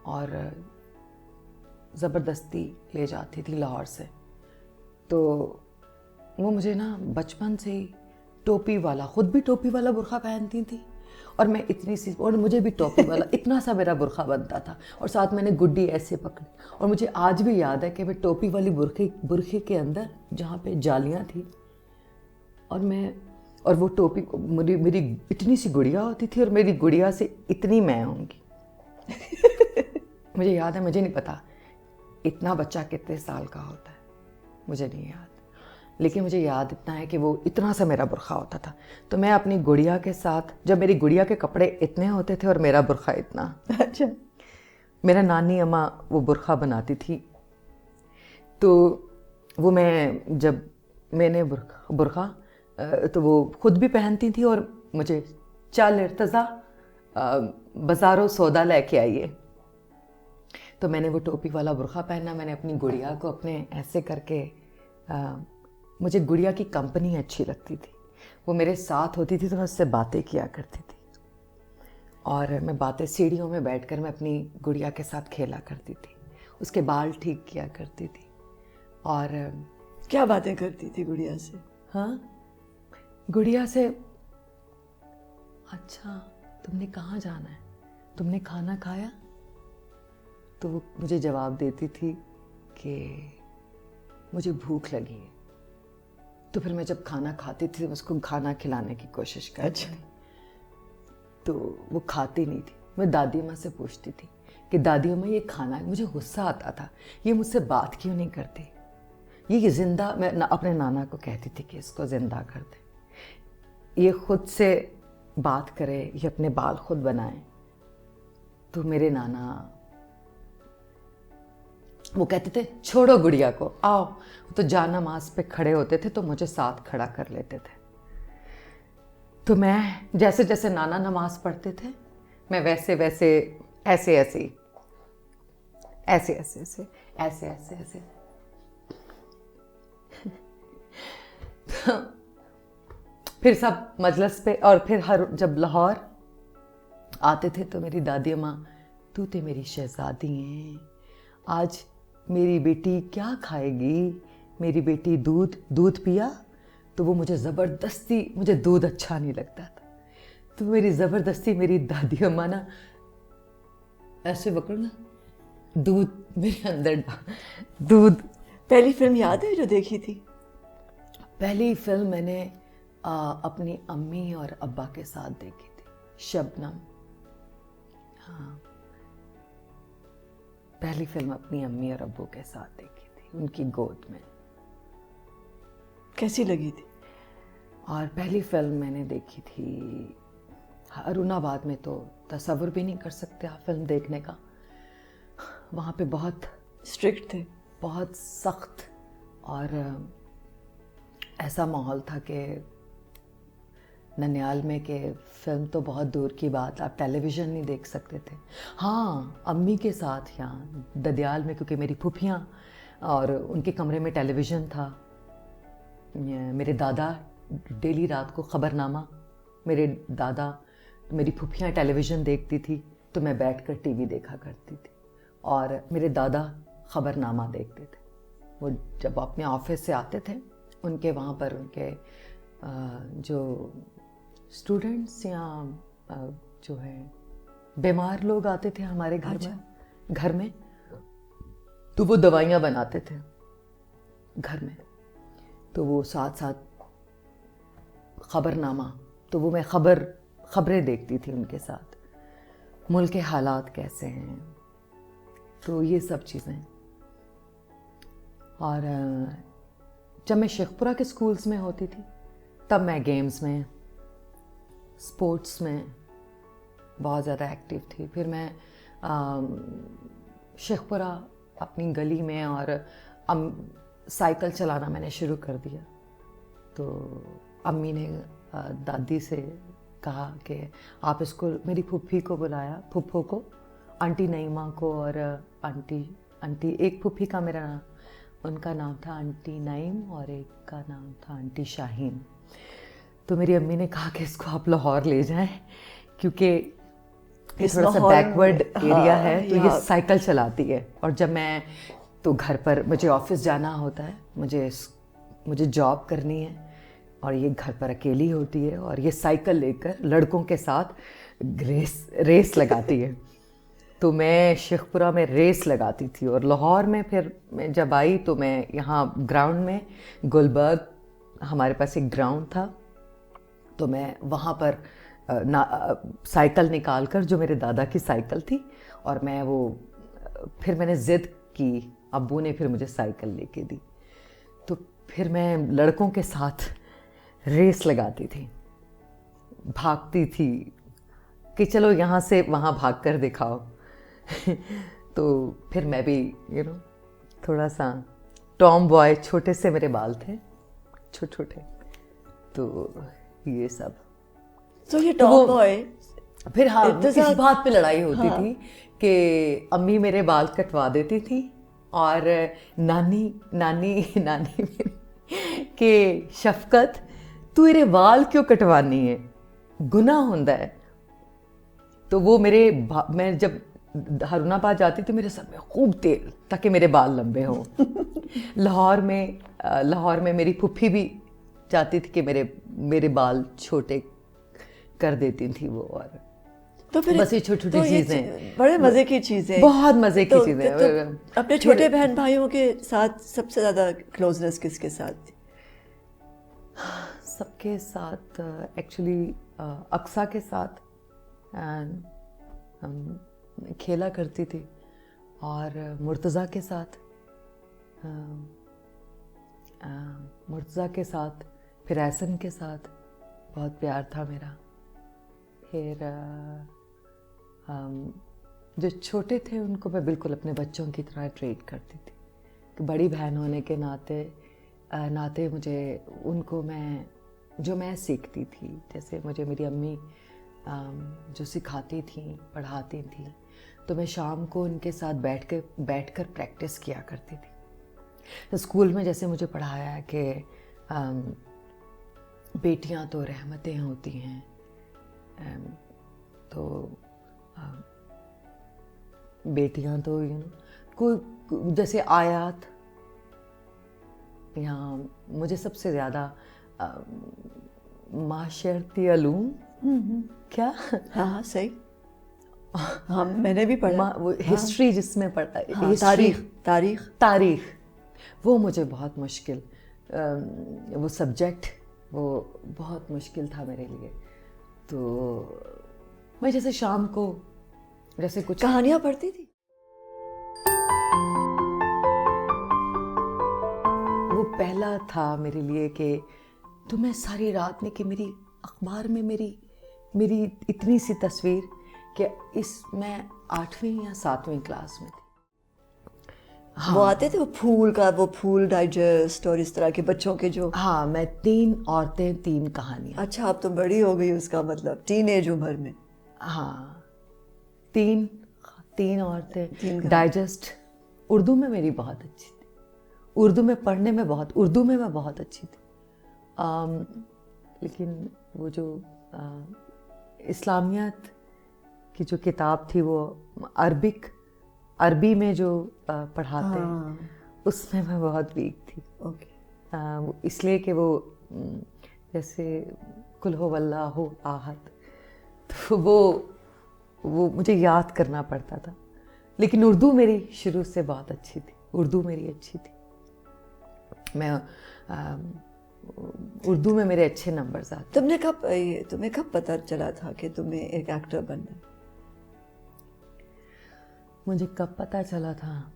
और ज़बरदस्ती ले जाती थी लाहौर से, तो वो मुझे ना बचपन से ही टोपी वाला, ख़ुद भी टोपी वाला बुर्का पहनती थी और मैं इतनी सी, और मुझे भी टोपी वाला इतना सा मेरा बुर्का बनता था और साथ मैंने गुड्डी ऐसे पकड़ी। और मुझे आज भी याद है कि मैं टोपी वाली बुर्खे के अंदर जहाँ पे जालियाँ थी और वो टोपी, मेरी इतनी सी गुड़िया होती थी और मेरी गुड़िया से इतनी मैं होंगी। मुझे याद है, मुझे नहीं पता इतना बच्चा कितने साल का होता है, मुझे नहीं याद, लेकिन मुझे याद इतना है कि वो इतना सा मेरा बुर्का होता था। तो मैं अपनी गुड़िया के साथ, जब मेरी गुड़िया के कपड़े इतने होते थे और मेरा बुर्का इतना, अच्छा, मेरा नानी अम्मा वो बुर्का बनाती थी, तो वो जब मैंने बुर्का तो वो ख़ुद भी पहनती थी और मुझे चल इर्तज़ा बाज़ारों सौदा लेके आइए, तो मैंने वो टोपी वाला बुर्का पहना। मैंने अपनी गुड़िया को अपने ऐसे करके, मुझे गुड़िया की कंपनी अच्छी लगती थी, वो मेरे साथ होती थी तो मैं उससे बातें किया करती थी और मैं बातें, सीढ़ियों में बैठकर मैं अपनी गुड़िया के साथ खेला करती थी, उसके बाल ठीक किया करती थी। और क्या बातें करती थी गुड़िया से? हाँ, गुड़िया से, अच्छा तुमने कहाँ जाना है, तुमने खाना खाया? तो वो मुझे जवाब देती थी कि मुझे भूख लगी है। तो फिर मैं जब खाना खाती थी उसको खाना खिलाने की कोशिश करती थी, तो वो खाती नहीं थी। मैं दादी अम्मा से पूछती थी कि दादी अम्मा ये खाना, मुझे गुस्सा आता था, ये मुझसे बात क्यों नहीं करती, ये ज़िंदा, मैं अपने नाना को कहती थी कि इसको ज़िंदा कर दे, ये खुद से बात करे, ये अपने बाल खुद बनाए। तो मेरे नाना वो कहते थे छोड़ो गुड़िया को, आओ, तो जा नमाज पे खड़े होते थे तो मुझे साथ खड़ा कर लेते थे। तो मैं जैसे जैसे नाना नमाज पढ़ते थे मैं वैसे वैसे ऐसे ऐसे ऐसे ऐसे ऐसे ऐसे ऐसे ऐसे फिर सब मजलिस पे, और फिर हर जब लाहौर आते थे तो मेरी दादी अम्मा, तू तो मेरी शहजादी है, आज मेरी बेटी क्या खाएगी, मेरी बेटी दूध पिया? तो वो मुझे ज़बरदस्ती, मुझे दूध अच्छा नहीं लगता था, तो मेरी ज़बरदस्ती मेरी दादी अम्मा ना ऐसे पकड़ना, दूध मेरे अंदर दूध। पहली फिल्म याद है जो देखी थी? पहली फिल्म मैंने अपनी अम्मी और अब्बा के साथ देखी थी, शबनम। हाँ, पहली फिल्म अपनी अम्मी और अब्बू के साथ देखी थी, उनकी गोद में। कैसी लगी थी? और पहली फिल्म मैंने देखी थी अरुणाबाद में, तो तसव्वुर भी नहीं कर सकते आप फिल्म देखने का, वहाँ पे बहुत स्ट्रिक्ट थे, बहुत सख्त, और ऐसा माहौल था कि ननियाल में कि फ़िल्म तो बहुत दूर की बात, आप टेलीविज़न नहीं देख सकते थे। हाँ, अम्मी के साथ यहाँ ददियाल में, क्योंकि मेरी फूफियाँ और उनके कमरे में टेलीविज़न था। मेरे दादा डेली रात को ख़बरनामा, मेरे दादा, मेरी फूफियाँ टेलीविज़न देखती थी तो मैं बैठकर टीवी देखा करती थी, और मेरे दादा ख़बरनामा देखते थे। वो जब अपने ऑफिस से आते थे, उनके वहाँ पर उनके जो स्टूडेंट्स या जो है बीमार लोग आते थे हमारे घर में, तो वो दवाइयाँ बनाते थे घर में, तो वो साथ साथ ख़बरनामा, तो वो मैं ख़बरें देखती थी उनके साथ, मुल्क के हालात कैसे हैं, तो ये सब चीज़ें। और जब मैं शेखपुरा के स्कूल्स में होती थी तब मैं गेम्स में, स्पोर्ट्स में बहुत ज़्यादा एक्टिव थी। फिर मैं शेखपुरा अपनी गली में और साइकिल चलाना मैंने शुरू कर दिया। तो अम्मी ने दादी से कहा कि आप इसको, मेरी फूफी को बुलाया, फूफो को, आंटी नईमा को और आंटी एक फूफी का मेरा उनका नाम था आंटी नईम और एक का नाम था आंटी शाहीन। तो मेरी अम्मी ने कहा कि इसको आप लाहौर ले जाएं क्योंकि ये थोड़ा सा बैकवर्ड एरिया है, तो ये साइकिल चलाती है। और जब मैं तो घर पर मुझे ऑफिस जाना होता है, मुझे जॉब करनी है और ये घर पर अकेली होती है और ये साइकिल लेकर लड़कों के साथ रेस लगाती है। तो मैं शेखपुरा में रेस लगाती थी और लाहौर में फिर मैं जब आई तो मैं यहाँ ग्राउंड में, गुलबर्ग हमारे पास एक ग्राउंड था, तो मैं वहाँ पर साइकिल निकाल कर, जो मेरे दादा की साइकिल थी, और मैं वो फिर मैंने ज़िद की, अब्बू ने फिर मुझे साइकिल लेके दी। तो फिर मैं लड़कों के साथ रेस लगाती थी, भागती थी कि चलो यहाँ से वहाँ भाग कर दिखाओ। तो फिर मैं भी थोड़ा सा टॉम बॉय, छोटे से मेरे बाल थे, छोटे छोटे, तो ये सब। तो ये टॉम बॉय फिर हाँ, इस बात पे लड़ाई होती थी कि अम्मी मेरे बाल कटवा देती थी और नानी के शफकत, तू मेरे बाल क्यों कटवानी है, गुनाह होता है। तो वो मैं जब हारूनाबाद जाती तो मेरे सर में खूब तेल ताकि मेरे बाल लंबे हों। लाहौर में मेरी फूफी भी चाहती थी कि मेरे बाल छोटे कर देती थी वो। और तो फिर बस ये छोटी छोटी चीज़ें, बड़े मज़े की चीज़ें, बहुत मज़े की चीज़ें। तो अपने छोटे बहन भाइयों के साथ सबसे ज़्यादा क्लोजनेस किसके साथ थी? सबके साथ एक्चुअली अक्सा के साथ खेला करती थी और मुर्तज़ा के साथ फिर एहसन के साथ बहुत प्यार था मेरा। फिर जो छोटे थे उनको मैं बिल्कुल अपने बच्चों की तरह ट्रीट करती थी कि बड़ी बहन होने के नाते मुझे उनको जो मैं सीखती थी, जैसे मुझे मेरी अम्मी जो सिखाती थी, पढ़ाती थी, तो मैं शाम को उनके साथ बैठकर प्रैक्टिस किया करती थी। तो स्कूल में जैसे मुझे पढ़ाया है कि बेटियां तो रहमतें होती हैं, तो बेटियां तो कोई जैसे आयात, यहाँ मुझे सबसे ज़्यादा माशरती अलूम, क्या? हाँ सही, हाँ मैंने भी पढ़ा वो हिस्ट्री, जिसमें पढ़ा, हाँ, तारीख, वो मुझे बहुत मुश्किल, वो सब्जेक्ट वो बहुत मुश्किल था मेरे लिए। तो मैं जैसे शाम को जैसे कुछ कहानियाँ पढ़ती थी। वो पहला था मेरे लिए कि तो मैं सारी रात में कि मेरी अखबार में मेरी इतनी सी तस्वीर कि मैं 8वीं या 7वीं क्लास में थी। हाँ, वो आते थे वो फूल डाइजेस्ट और इस तरह के बच्चों के जो, हाँ, मैं 3 औरतें 3 कहानियाँ। अच्छा, अब तो बड़ी हो गई, उसका मतलब टीनेज उम्र में। हाँ, 3 औरतें डाइजेस्ट। उर्दू में मेरी बहुत अच्छी थी, उर्दू में मैं बहुत अच्छी थी। लेकिन वो जो इस्लामियत की जो किताब थी, वो अरबी में जो पढ़ाते हैं, उसमें मैं बहुत वीक थी। ओके। इसलिए कि वो जैसे कुल हो वल्लाहु आहद, तो वो मुझे याद करना पड़ता था। लेकिन उर्दू मेरी शुरू से बहुत अच्छी थी, उर्दू मेरी अच्छी थी। मैं उर्दू में मेरे अच्छे नंबर्स आते। तुम्हें कब पता चला था कि तुम्हें एक एक्टर बनना है? मुझे कब पता चला था?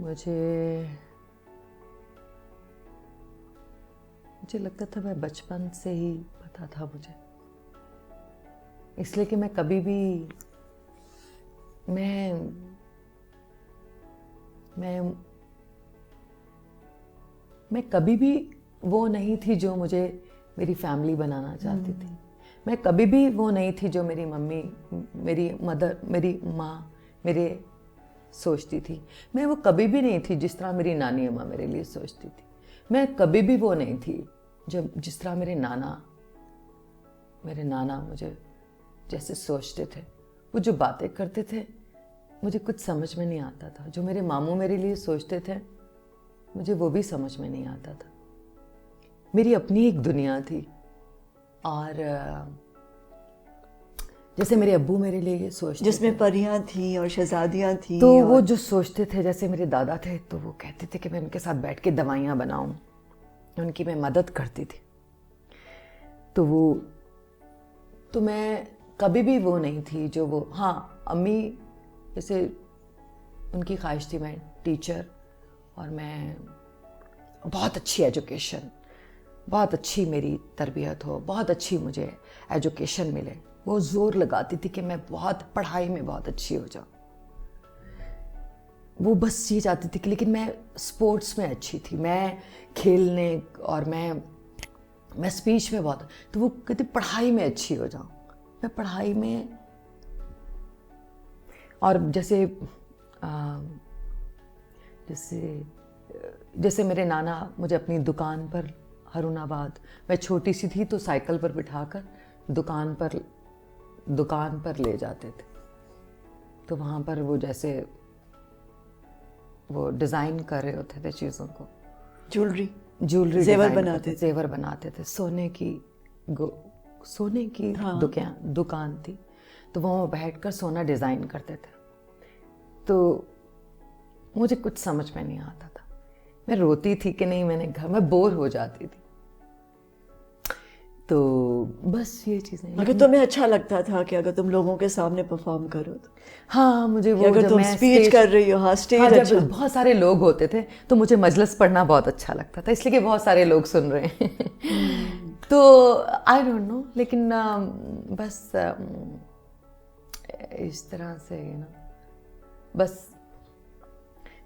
मुझे मुझे लगता था मैं बचपन से ही पता था मुझे, इसलिए कि मैं कभी भी मैं कभी भी वो नहीं थी जो मुझे मेरी फैमिली बनाना चाहती थी। मैं कभी भी वो नहीं थी जो मेरी मम्मी, मेरी मदर, मेरी माँ मेरे सोचती थी। मैं वो कभी भी नहीं थी जिस तरह मेरी नानी अम्मा मेरे लिए सोचती थी। मैं कभी भी वो नहीं थी जब जिस तरह मेरे नाना मुझे जैसे सोचते थे। वो जो बातें करते थे मुझे कुछ समझ में नहीं आता था। जो मेरे मामू मेरे लिए सोचते थे मुझे वो भी समझ में नहीं आता था। मेरी अपनी एक दुनिया थी। और जैसे मेरे अब्बू मेरे लिए ये सोचते जिसमें परियां थी और शहजादियां थी, तो और वो जो सोचते थे, जैसे मेरे दादा थे तो वो कहते थे कि मैं उनके साथ बैठ के दवाइयाँ बनाऊं, उनकी मैं मदद करती थी। तो मैं कभी भी वो नहीं थी जो वो, हाँ अम्मी जैसे उनकी ख्वाहिश थी मैं टीचर और मैं बहुत अच्छी एजुकेशन, बहुत अच्छी मेरी तरबियत हो, बहुत अच्छी मुझे एजुकेशन मिले। वो जोर लगाती थी कि मैं बहुत पढ़ाई में बहुत अच्छी हो जाऊँ। वो बस ये चाहती थी कि, लेकिन मैं स्पोर्ट्स में अच्छी थी, मैं खेलने और मैं स्पीच में बहुत, तो वो कहती पढ़ाई में अच्छी हो जाऊँ। मैं पढ़ाई में, और जैसे मेरे नाना मुझे अपनी दुकान पर हरुणाबाद, मैं छोटी सी थी तो साइकिल पर बिठाकर दुकान पर ले जाते थे। तो वहाँ पर वो जैसे वो डिज़ाइन कर रहे होते थे चीज़ों को, ज्वेलरी जेवर बनाते थे। सोने की दुकान थी, तो वहाँ बैठकर सोना डिज़ाइन करते थे। तो मुझे कुछ समझ में नहीं आता था। मैं रोती थी कि नहीं, मैं बोर हो जाती थी। तो बस ये चीज़ें। अगर तुम्हें अच्छा लगता था कि अगर तुम लोगों के सामने परफॉर्म करो तो? हाँ, मुझे वो अगर तुम स्पीच कर रही हो, हाँ स्टेज, हाँ, जब अच्छा। बहुत सारे लोग होते थे तो मुझे मजलिस पढ़ना बहुत अच्छा लगता था, इसलिए कि बहुत सारे लोग सुन रहे हैं। तो आई डोंट नो, लेकिन बस इस तरह से ना, बस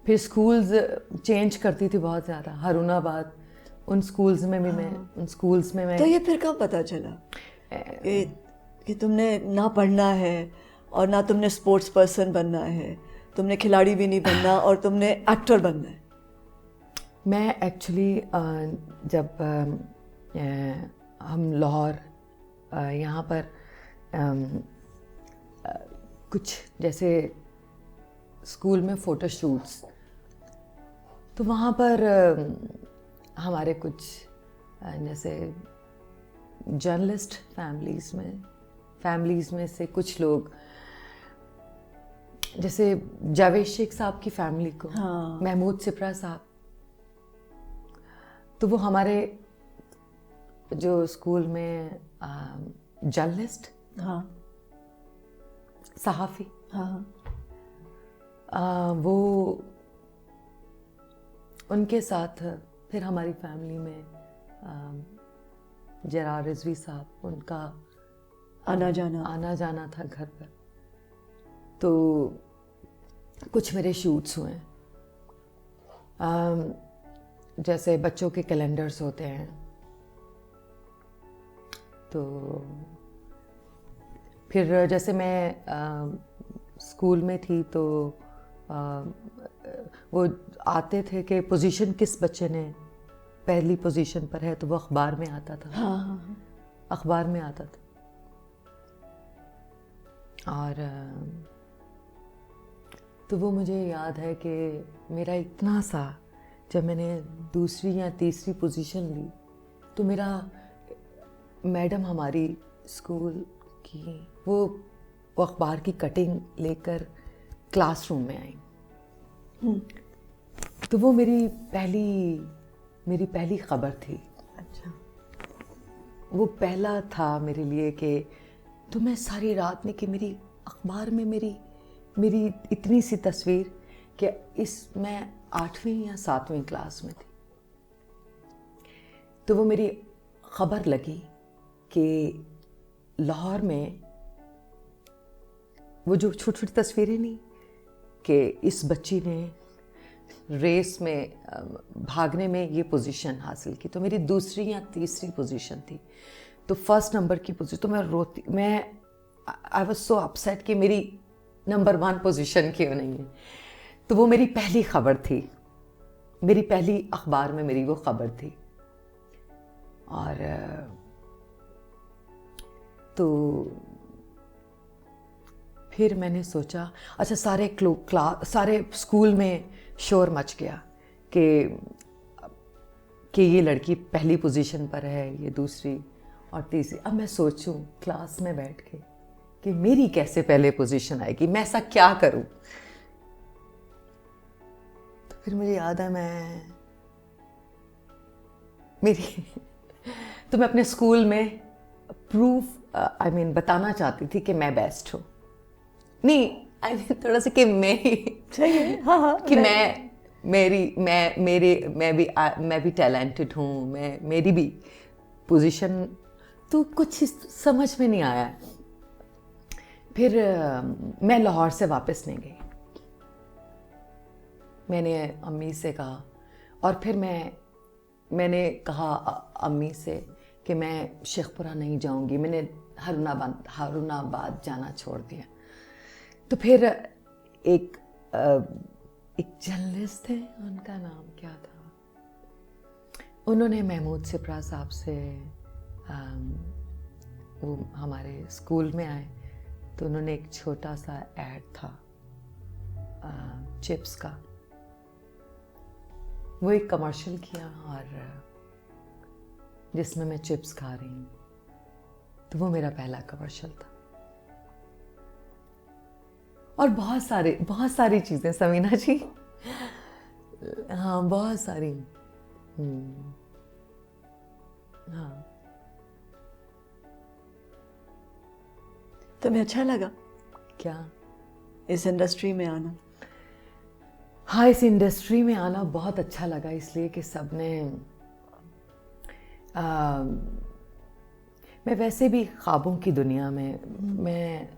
फिर स्कूल्स चेंज करती थी बहुत ज़्यादा। हरुणाबाद, उन स्कूल्स में भी मैं तो ये फिर कब पता चला कि तुमने ना पढ़ना है और ना तुमने स्पोर्ट्स पर्सन बनना है, तुमने खिलाड़ी भी नहीं बनना और तुमने एक्टर बनना है? मैं एक्चुअली जब हम लाहौर यहाँ पर कुछ जैसे स्कूल में फ़ोटो शूट्स, तो वहाँ पर हमारे कुछ जैसे जर्नलिस्ट फैमिलीज़ में से कुछ लोग, जैसे जावेद शेख साहब की फैमिली को, हाँ। महमूद सिपरा साहब, तो वो हमारे जो स्कूल में जर्नलिस्ट, हाँ, सहाफ़ी, हाँ, वो उनके साथ फिर हमारी फैमिली में जरार रिजवी साहब, उनका आना जाना था घर पर। तो कुछ मेरे शूट्स हुए, जैसे बच्चों के कैलेंडर्स होते हैं, तो फिर जैसे मैं स्कूल में थी तो वो आते थे कि पोजीशन किस बच्चे ने पहली पोजीशन पर है, तो वो अखबार में आता था। हाँ। अखबार में आता था। और तो वो मुझे याद है कि मेरा इतना सा, जब मैंने दूसरी या तीसरी पोजीशन ली तो मेरा मैडम हमारी स्कूल की वो अखबार की कटिंग लेकर क्लासरूम में आई। तो वो मेरी पहली खबर थी। अच्छा। वो पहला था मेरे लिए कि, तो मैं सारी रात में कि मेरी अखबार में मेरी इतनी सी तस्वीर कि मैं 8वीं या 7वीं क्लास में थी। तो वो मेरी खबर लगी कि लाहौर में वो जो छोटी छोटी तस्वीरें नहीं कि इस बच्ची ने रेस में भागने में ये पोजीशन हासिल की, तो मेरी दूसरी या तीसरी पोजीशन थी, तो फर्स्ट नंबर की पोजीशन, तो मैं आई वाज सो अपसेट कि मेरी नंबर 1 पोजीशन क्यों नहीं है। तो वो मेरी पहली खबर थी, मेरी पहली अखबार में मेरी वो खबर थी। और तो फिर मैंने सोचा, अच्छा सारे स्कूल में शोर मच गया कि ये लड़की पहली पोजीशन पर है, ये दूसरी और तीसरी। अब मैं सोचूं क्लास में बैठ के कि मेरी कैसे पहले पोजीशन आएगी, मैं ऐसा क्या करूं। तो फिर मुझे याद है तो मैं अपने स्कूल में बताना चाहती थी कि मैं बेस्ट हूँ। नहीं थोड़ा सा कि मैं ही सही है, हाँ कि मैं भी टैलेंटेड हूँ, मेरी भी पोजीशन, तो कुछ समझ में नहीं आया। फिर मैं लाहौर से वापस नहीं गई। मैंने अम्मी से कहा, और फिर मैंने कहा अम्मी से कि मैं शेखपुरा नहीं जाऊंगी, मैंने हारूनाबाद जाना छोड़ दिया। तो फिर एक जर्नलिस्ट थे, उनका नाम क्या था, उन्होंने महमूद सिपरा साहब से वो हमारे स्कूल में आए, तो उन्होंने एक छोटा सा ऐड था चिप्स का, वो एक कमर्शियल किया और जिसमें मैं चिप्स खा रही हूँ, तो वो मेरा पहला कमर्शियल था। और बहुत सारी चीज़ें समीना जी, हाँ बहुत सारी। हाँ, तुम्हें अच्छा लगा क्या इस इंडस्ट्री में आना? हाँ, इस इंडस्ट्री में आना बहुत अच्छा लगा, इसलिए कि सबने मैं वैसे भी ख्वाबों की दुनिया में, मैं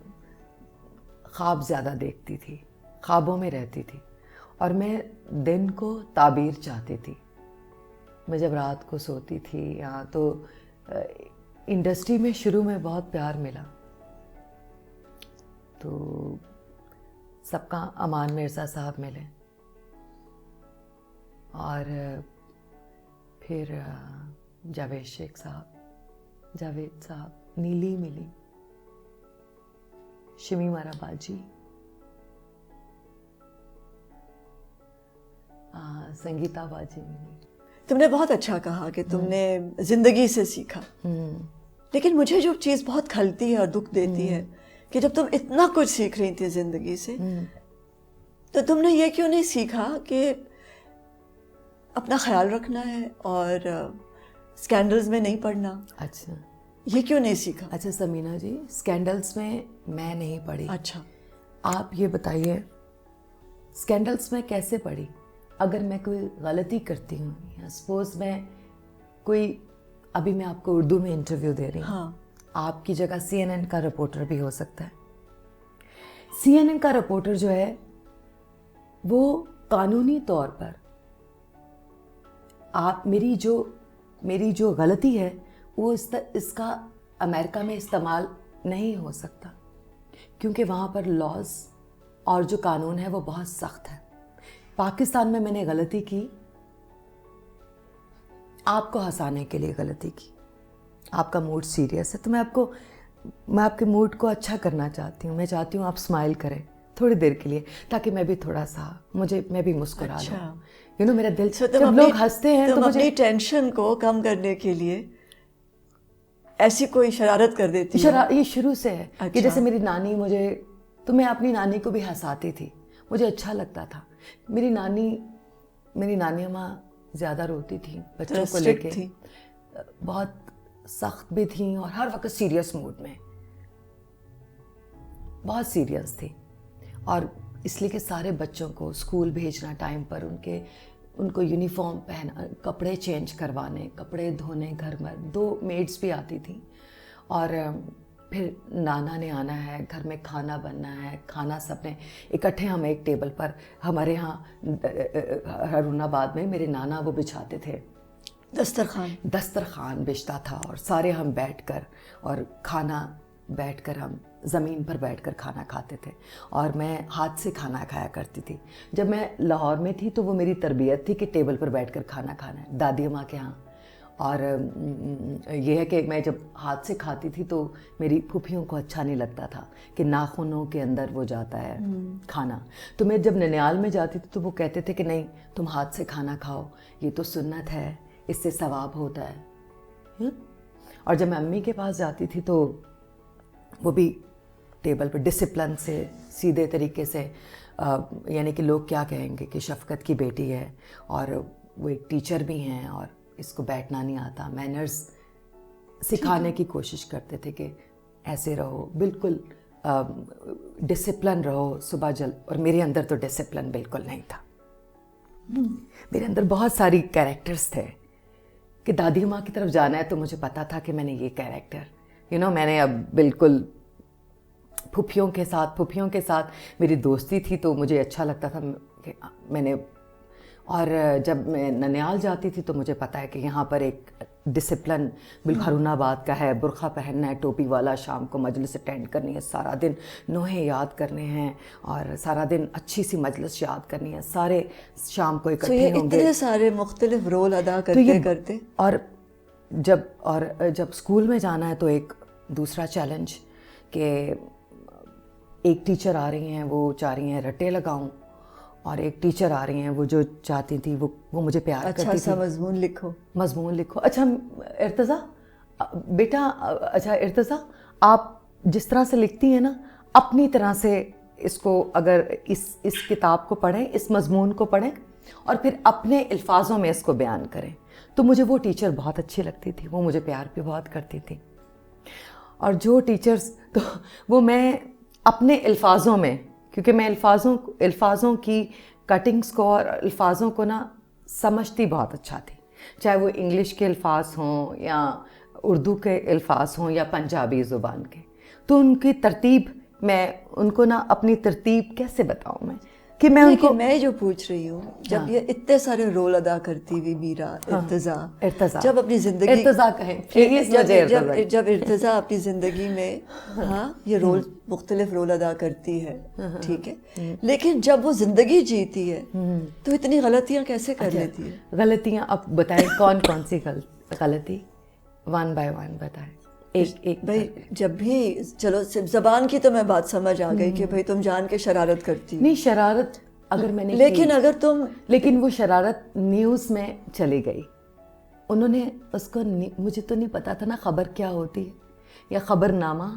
ख्वाब ज़्यादा देखती थी, ख्वाबों में रहती थी, और मैं दिन को ताबीर चाहती थी। मैं जब रात को सोती थी यहाँ, तो इंडस्ट्री में शुरू में बहुत प्यार मिला, तो सबका अमान मिर्ज़ा साहब मिले, और फिर जावेद शेख साहब, जावेद साहब, नीली मिली, शमी मारा बाजी, संगीता बाजी मिली। तुमने बहुत अच्छा कहा कि तुमने जिंदगी से सीखा, लेकिन मुझे जो चीज़ बहुत खलती है और दुख देती है कि जब तुम इतना कुछ सीख रही थी जिंदगी से, तो तुमने ये क्यों नहीं सीखा कि अपना ख्याल रखना है और स्कैंडल्स में नहीं पड़ना? अच्छा, ये क्यों नहीं सीखा? अच्छा समीना जी, स्कैंडल्स में मैं नहीं पड़ी। अच्छा, आप ये बताइए स्कैंडल्स में कैसे पड़ी? अगर मैं कोई गलती करती हूँ, या सपोज मैं कोई, अभी मैं आपको उर्दू में इंटरव्यू दे रही हूँ, हाँ, आपकी जगह CNN का रिपोर्टर भी हो सकता है। CNN का रिपोर्टर जो है वो कानूनी तौर पर आप मेरी जो गलती है वो इसका अमेरिका में इस्तेमाल नहीं हो सकता, क्योंकि वहाँ पर लॉज और जो कानून है वो बहुत सख्त है। पाकिस्तान में मैंने गलती की, आपको हंसाने के लिए गलती की, आपका मूड सीरियस है, तो मैं आपके मूड को अच्छा करना चाहती हूँ। मैं चाहती हूँ आप स्माइल करें थोड़ी देर के लिए, ताकि मैं भी थोड़ा सा, मैं भी मुस्कुरा लूँ। मेरा दिल, जब लोग हंसते हैं तो मुझे अपनी टेंशन को कम करने के लिए ऐसी कोई शरारत कर देती है। ये शुरू से है। अच्छा। कि जैसे मेरी नानी मुझे, तो मैं अपनी नानी को भी हंसाती थी, मुझे अच्छा लगता था। मेरी नानी अम्मा ज़्यादा रोती थी बच्चों को लेके, बहुत सख्त भी थी और हर वक्त सीरियस मूड में, बहुत सीरियस थी। और इसलिए कि सारे बच्चों को स्कूल भेजना टाइम पर, उनके उनको यूनिफॉर्म पहना, कपड़े चेंज करवाने, कपड़े धोने, घर में 2 मेड्स भी आती थी। और फिर नाना ने आना है, घर में खाना बनना है, खाना सबने इकट्ठे, हम एक टेबल पर, हमारे यहाँ हरुणाबाद में मेरे नाना वो बिछाते थे, दस्तरखान बिछता था, और सारे हम बैठकर और खाना बैठकर, हम ज़मीन पर बैठकर खाना खाते थे। और मैं हाथ से खाना खाया करती थी। जब मैं लाहौर में थी तो वो मेरी तरबियत थी कि टेबल पर बैठकर खाना खाना है, दादी अम्मा के यहाँ। और ये है कि मैं जब हाथ से खाती थी तो मेरी फूफियों को अच्छा नहीं लगता था कि नाखूनों के अंदर वो जाता है खाना। तो मैं जब ननियाल में जाती थी तो वो कहते थे कि नहीं, तुम हाथ से खाना खाओ, ये तो सुन्नत है, इससे सवाब होता है। और जब मैं अम्मी के पास जाती थी तो वो भी टेबल पर डिसिप्लिन से, सीधे तरीके से, यानी कि लोग क्या कहेंगे कि शफ़क़त की बेटी है, और वो एक टीचर भी हैं और इसको बैठना नहीं आता, मैनर्स सिखाने की कोशिश करते थे कि ऐसे रहो, बिल्कुल डिसिप्लिन रहो सुबह जल्द। और मेरे अंदर तो डिसिप्लिन बिल्कुल नहीं था। मेरे अंदर बहुत सारी कैरेक्टर्स थे कि दादी माँ की तरफ जाना है तो मुझे पता था कि मैंने ये कैरेक्टर, मैंने अब बिल्कुल फूफियों के साथ मेरी दोस्ती थी तो मुझे अच्छा लगता था कि मैंने। और जब मैं ननियाल जाती थी तो मुझे पता है कि यहाँ पर एक डिसिप्लिन बिल्कुल हरुणाबाद का है, बुर्खा पहनना है, टोपी वाला, शाम को मजलिस अटेंड करनी है, सारा दिन नोहे याद करने हैं और सारा दिन अच्छी सी मजलिस याद करनी है, सारे शाम को इकट्ठे होंगे। इतने सारे मुख्तलिफ रोल अदा करते। और जब स्कूल में जाना है तो एक दूसरा चैलेंज कि एक टीचर आ रही हैं, वो चाह रही हैं रट्टे लगाऊं, और एक टीचर आ रही हैं वो जो चाहती थी वो मुझे प्यार करती थी। अच्छा सा मजमून लिखो। अच्छा इर्तज़ा बेटा, अच्छा इर्तज़ा, आप जिस तरह से लिखती हैं ना, अपनी तरह से इसको, अगर इस किताब को पढ़ें, इस मजमून को पढ़ें और फिर अपने अल्फाजों में इसको बयान करें। तो मुझे वो टीचर बहुत अच्छी लगती थी, वो मुझे प्यार भी बहुत करती थी। और जो टीचर्स, तो वो मैं अपने अल्फाजों में, क्योंकि मैं अल्फाजों की कटिंग्स को और अल्फाजों को ना समझती बहुत अच्छा थी, चाहे वो इंग्लिश के अल्फाज हों या उर्दू के अल्फाज हों या पंजाबी ज़ुबान के। तो उनकी तरतीब, मैं उनको ना अपनी तरतीब कैसे बताऊँ मैं कि मैं उनको, मैं जो पूछ रही हूँ, जब ये इतने सारे रोल अदा करती हुई मीरा, इर्तज़ा जब अपनी जिंदगी, इर्तज़ा कहें, जब इर्तज़ा अपनी जिंदगी में ये रोल, मुख्तलिफ रोल अदा करती है, ठीक है, लेकिन जब वो जिंदगी जीती है तो इतनी गलतियाँ कैसे कर लेती है? गलतियाँ अब बताएं, कौन कौन सी गलती, 1 by 1 बताएं। एक भाई, जब भी, चलो ज़बान की तो मैं बात समझ आ गई कि भाई तुम जान के शरारत करती, नहीं शरारत अगर मैंने, लेकिन वो शरारत न्यूज़ में चली गई, उन्होंने उसको, मुझे तो नहीं पता था ना खबर क्या होती है या खबरनामा,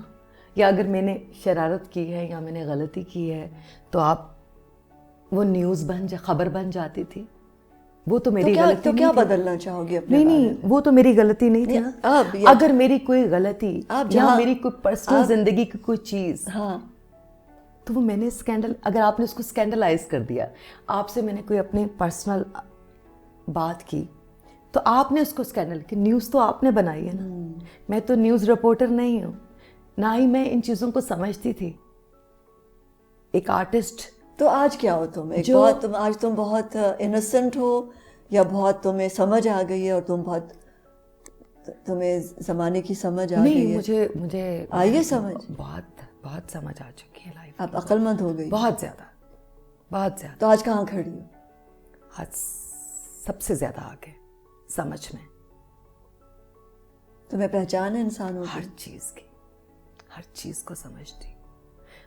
या अगर मैंने शरारत की है या मैंने गलती की है तो आप, वो न्यूज़ खबर बन जाती थी। वो तो मेरी गलती तो क्या बदलना चाहोगी अपने? नहीं, वो तो मेरी गलती नहीं थी ना। अगर मेरी कोई गलती या मेरी कोई पर्सनल जिंदगी की कोई चीज, तो वो मैंने स्कैंडल, अगर आपने उसको स्कैंडलाइज कर दिया, आपसे मैंने कोई अपनी पर्सनल बात की तो आपने उसको स्कैंडल की, न्यूज़ तो आपने बनाई है ना। मैं तो न्यूज़ रिपोर्टर नहीं हूँ, ना ही मैं इन चीज़ों को समझती थी। एक आर्टिस्ट, तो आज क्या हो तुम? आज तुम बहुत इनोसेंट हो, या बहुत तुम्हें समझ आ गई है और तुम्हें ज़माने की समझ आ गई है? मुझे आई है समझ, बहुत समझ आ चुकी है लाइफ। आप अक्लमंद हो गई, बहुत ज़्यादा। तो आज कहाँ खड़ी हो? आज सबसे ज़्यादा आगे समझ में। तुम्हें पहचान है इंसानों की? हर चीज़ को समझती हूँ,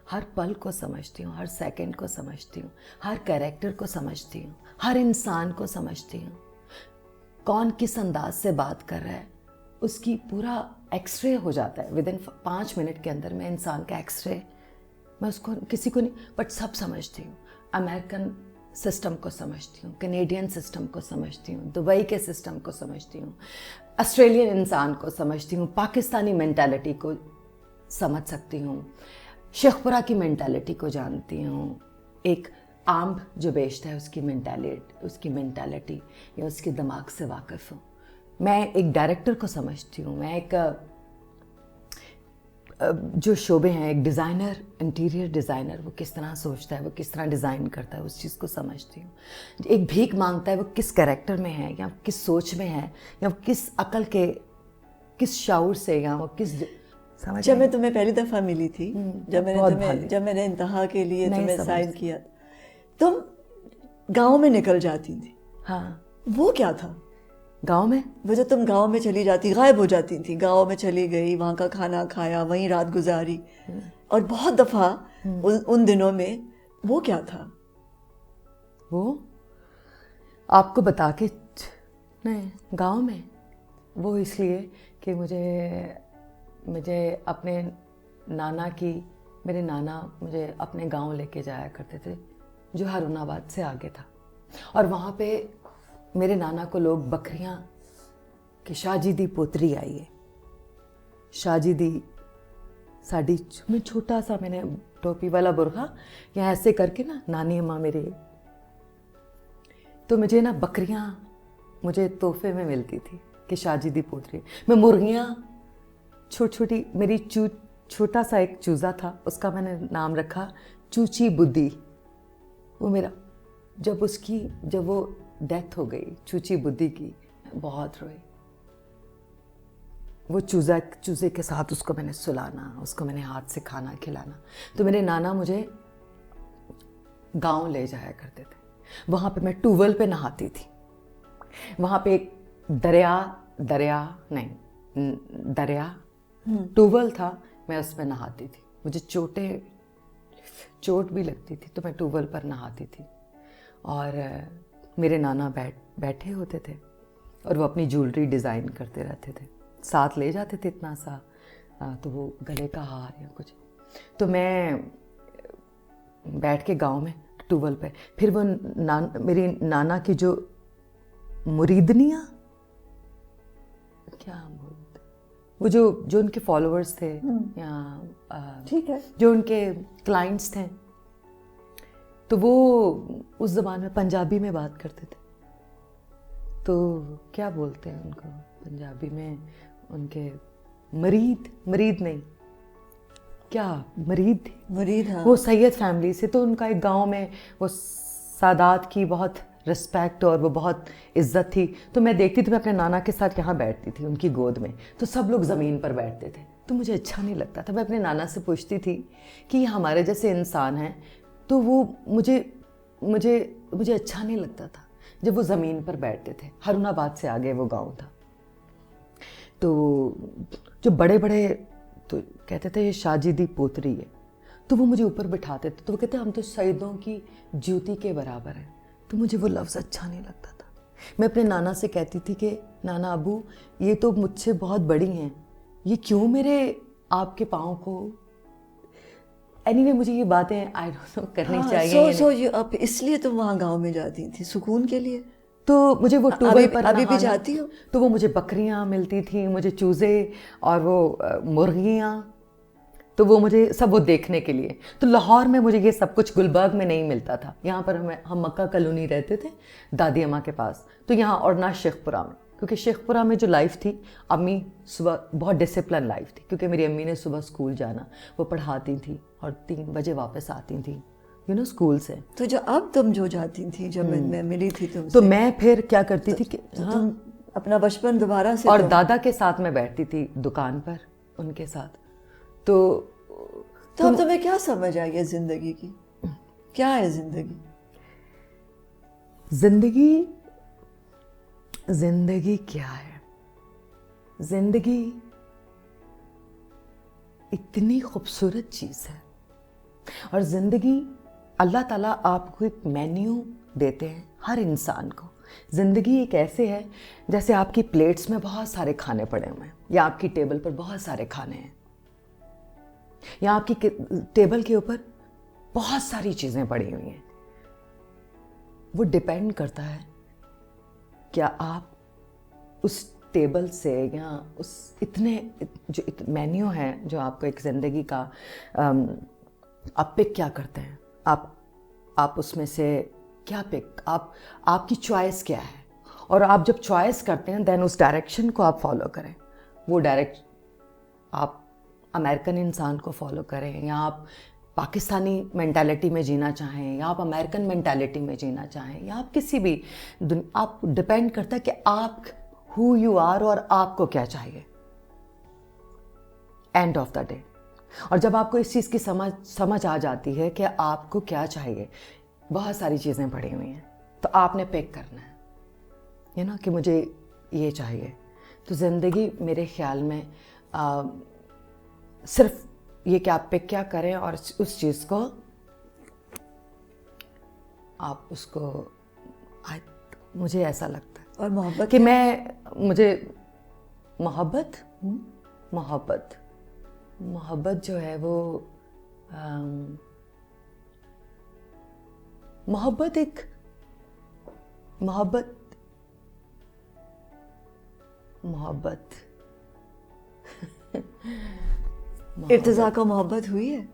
हर पल को समझती हूँ, हर सेकंड को समझती हूँ, हर कैरेक्टर को समझती हूँ, हर इंसान को समझती हूँ। कौन किस अंदाज से बात कर रहा है उसकी पूरा एक्सरे हो जाता है विदिन 5 मिनट के अंदर। मैं इंसान का एक्सरे, मैं उसको, किसी को नहीं, बट सब समझती हूँ। अमेरिकन सिस्टम को समझती हूँ, कनेडियन सिस्टम को समझती हूँ, दुबई के सिस्टम को समझती हूँ, ऑस्ट्रेलियन इंसान को समझती हूँ, पाकिस्तानी मेंटालिटी को समझ सकती हूँ, शेखपुरा की मेंटालिटी को जानती हूँ, एक आम जो बेचता है उसकी मेंटालिटी या उसके दिमाग से वाकिफ़ हूँ। मैं एक डायरेक्टर को समझती हूँ, मैं एक जो शोबे हैं, एक डिज़ाइनर, इंटीरियर डिज़ाइनर, वो किस तरह सोचता है, वो किस तरह डिज़ाइन करता है, उस चीज़ को समझती हूँ। एक भीख मांगता है, वो किस कैरेक्टर में है, या किस सोच में है, या किस अकल के, किस शाऊर से, या वो किस समझ। जब मैं तुम्हें पहली दफ़ा मिली थी, जब मैंने इंतहा के लिए तुम्हें साइन किया, तुम गांव में निकल जाती थी। हाँ, वो क्या था गांव में? वो जो तुम गांव में चली जाती, गायब हो जाती थी, गांव में चली गई, वहाँ का खाना खाया, वहीं रात गुजारी, और बहुत दफ़ा उन दिनों में वो क्या था? वो आपको बता के नहीं, गांव में वो इसलिए कि मुझे अपने नाना की, मेरे नाना मुझे अपने गांव लेके जाया करते थे जो हारूनाबाद से आगे था, और वहाँ पे मेरे नाना को लोग बकरियाँ कि शाहजी दी पोतरी आई है, शाहजी दी साड़ी, मैं छोटा सा, मैंने टोपी वाला बुरखा या ऐसे करके ना, नानी अम्मा मेरे, तो मुझे ना बकरियाँ मुझे तोहफे में मिलती थी कि शाहजी दी पोतरी। मैं मुर्गियाँ छोटी छोटी, मेरी छोटा सा एक चूज़ा था, उसका मैंने नाम रखा चूची बुद्धि। वो मेरा, जब वो डेथ हो गई चूची बुद्धि की, बहुत रोई। वो चूज़े के साथ उसको मैंने सुलाना, उसको मैंने हाथ से खाना खिलाना। तो मेरे नाना मुझे गांव ले जाया करते थे, वहाँ पे मैं ट्यूबवेल पे नहाती थी। वहाँ पे एक दरिया ट्यूबवेल था, मैं उसमें नहाती थी। मुझे चोट भी लगती थी तो मैं ट्यूबवेल पर नहाती थी, और मेरे नाना बैठे होते थे और वो अपनी ज्वेलरी डिज़ाइन करते रहते थे, साथ ले जाते थे इतना सा, तो वो गले का हार या कुछ। तो मैं बैठ के गांव में ट्यूबवेल पे, फिर वो मेरी नाना की जो मुरीदनियाँ, क्या बोलते, वो जो उनके फॉलोअर्स थे, या ठीक है, जो उनके क्लाइंट्स थे, तो वो उस ज़माने में पंजाबी में बात करते थे। तो क्या बोलते हैं उनको पंजाबी में, उनके मरीद नहीं, क्या मरीद थे, मुरीद, हाँ। वो सैयद फैमिली से, तो उनका एक गांव में वो सादात की बहुत रिस्पेक्ट और वो बहुत इज्जत थी। तो मैं देखती थी, मैं अपने नाना के साथ यहाँ बैठती थी उनकी गोद में, तो सब लोग ज़मीन पर बैठते थे, तो मुझे अच्छा नहीं लगता था। मैं अपने नाना से पूछती थी कि ये हमारे जैसे इंसान हैं, तो वो मुझे अच्छा नहीं लगता था जब वो ज़मीन पर बैठते थे। हारूनाबाद से आगे वो गांव था, तो जो बड़े बड़े तो कहते थे ये शाहजी दी पोतरी है, तो वो मुझे ऊपर बिठाते थे, तो वो कहते हम तो सैयदों की जूती के बराबर हैं। तो मुझे वो लफ्ज़ अच्छा नहीं लगता था। मैं अपने नाना से कहती थी कि नाना अबू, ये तो मुझसे बहुत बड़ी हैं, ये क्यों मेरे आपके पाँव को, एनीवे मुझे ये बातें आई डोंट नो करनी चाहिए। अब इसलिए तुम वहाँ गांव में जाती थी सूकून के लिए? तो मुझे वो ट्यूबवेल पर अभी भी जाती हो? तो वो मुझे बकरियाँ मिलती थी, मुझे चूज़े और वो मुर्गियाँ, तो वो मुझे सब वो देखने के लिए। तो लाहौर में मुझे ये सब कुछ गुलबर्ग में नहीं मिलता था। यहाँ पर हम मक्का कॉलोनी रहते थे दादी अम्मा के पास, तो यहाँ, और ना शेखपुरा में, क्योंकि शेखपुरा में जो लाइफ थी, अम्मी सुबह बहुत डिसिप्लिन लाइफ थी, क्योंकि मेरी अम्मी ने सुबह स्कूल जाना, वो पढ़ाती थी और 3 बजे वापस आती थी स्कूल से। तो जो अब तुम जो जाती थी, जब मैं मिली थी तुमसे, तो मैं फिर क्या करती थी कि तुम अपना बचपन दोबारा से, और दादा के साथ मैं बैठती थी दुकान पर उनके साथ। तो अब तुम्हें क्या समझ आई है जिंदगी की? क्या है जिंदगी? जिंदगी क्या है? जिंदगी इतनी खूबसूरत चीज़ है, और ज़िंदगी, अल्लाह ताला आपको एक मेन्यू देते हैं हर इंसान को। ज़िंदगी एक ऐसे है जैसे आपकी प्लेट्स में बहुत सारे खाने पड़े हुए हैं, या आपकी टेबल पर बहुत सारे खाने हैं, या आपकी टेबल के ऊपर बहुत सारी चीज़ें पड़ी हुई हैं। वो डिपेंड करता है क्या आप उस टेबल से, या उस इतने जो मेन्यू है जो आपको एक ज़िंदगी का, आप पिक क्या करते हैं, आप आप उसमें से क्या पिक, आपकी चॉइस क्या है, और आप जब चॉइस करते हैं देन उस डायरेक्शन को आप फॉलो करें। वो डायरेक्ट आप अमेरिकन इंसान को फॉलो करें, या आप पाकिस्तानी मेंटालिटी में जीना चाहें, या आप अमेरिकन मेंटालिटी में जीना चाहें, या आप किसी भी आप डिपेंड करता है कि आप हु यू आर और आपको क्या चाहिए एंड ऑफ द डे। और जब आपको इस चीज़ की समझ आ जाती है कि आपको क्या चाहिए, बहुत सारी चीज़ें पड़ी हुई हैं, तो आपने पिक करना है, यू नो, कि मुझे ये चाहिए। तो ज़िंदगी मेरे ख्याल में सिर्फ ये कि आप पिक क्या करें और उस चीज़ को आप उसको मुझे ऐसा लगता है। और मोहब्बत कि मुझे मोहब्बत जो है वो मोहब्बत इर्तिजा को मोहब्बत हुई है?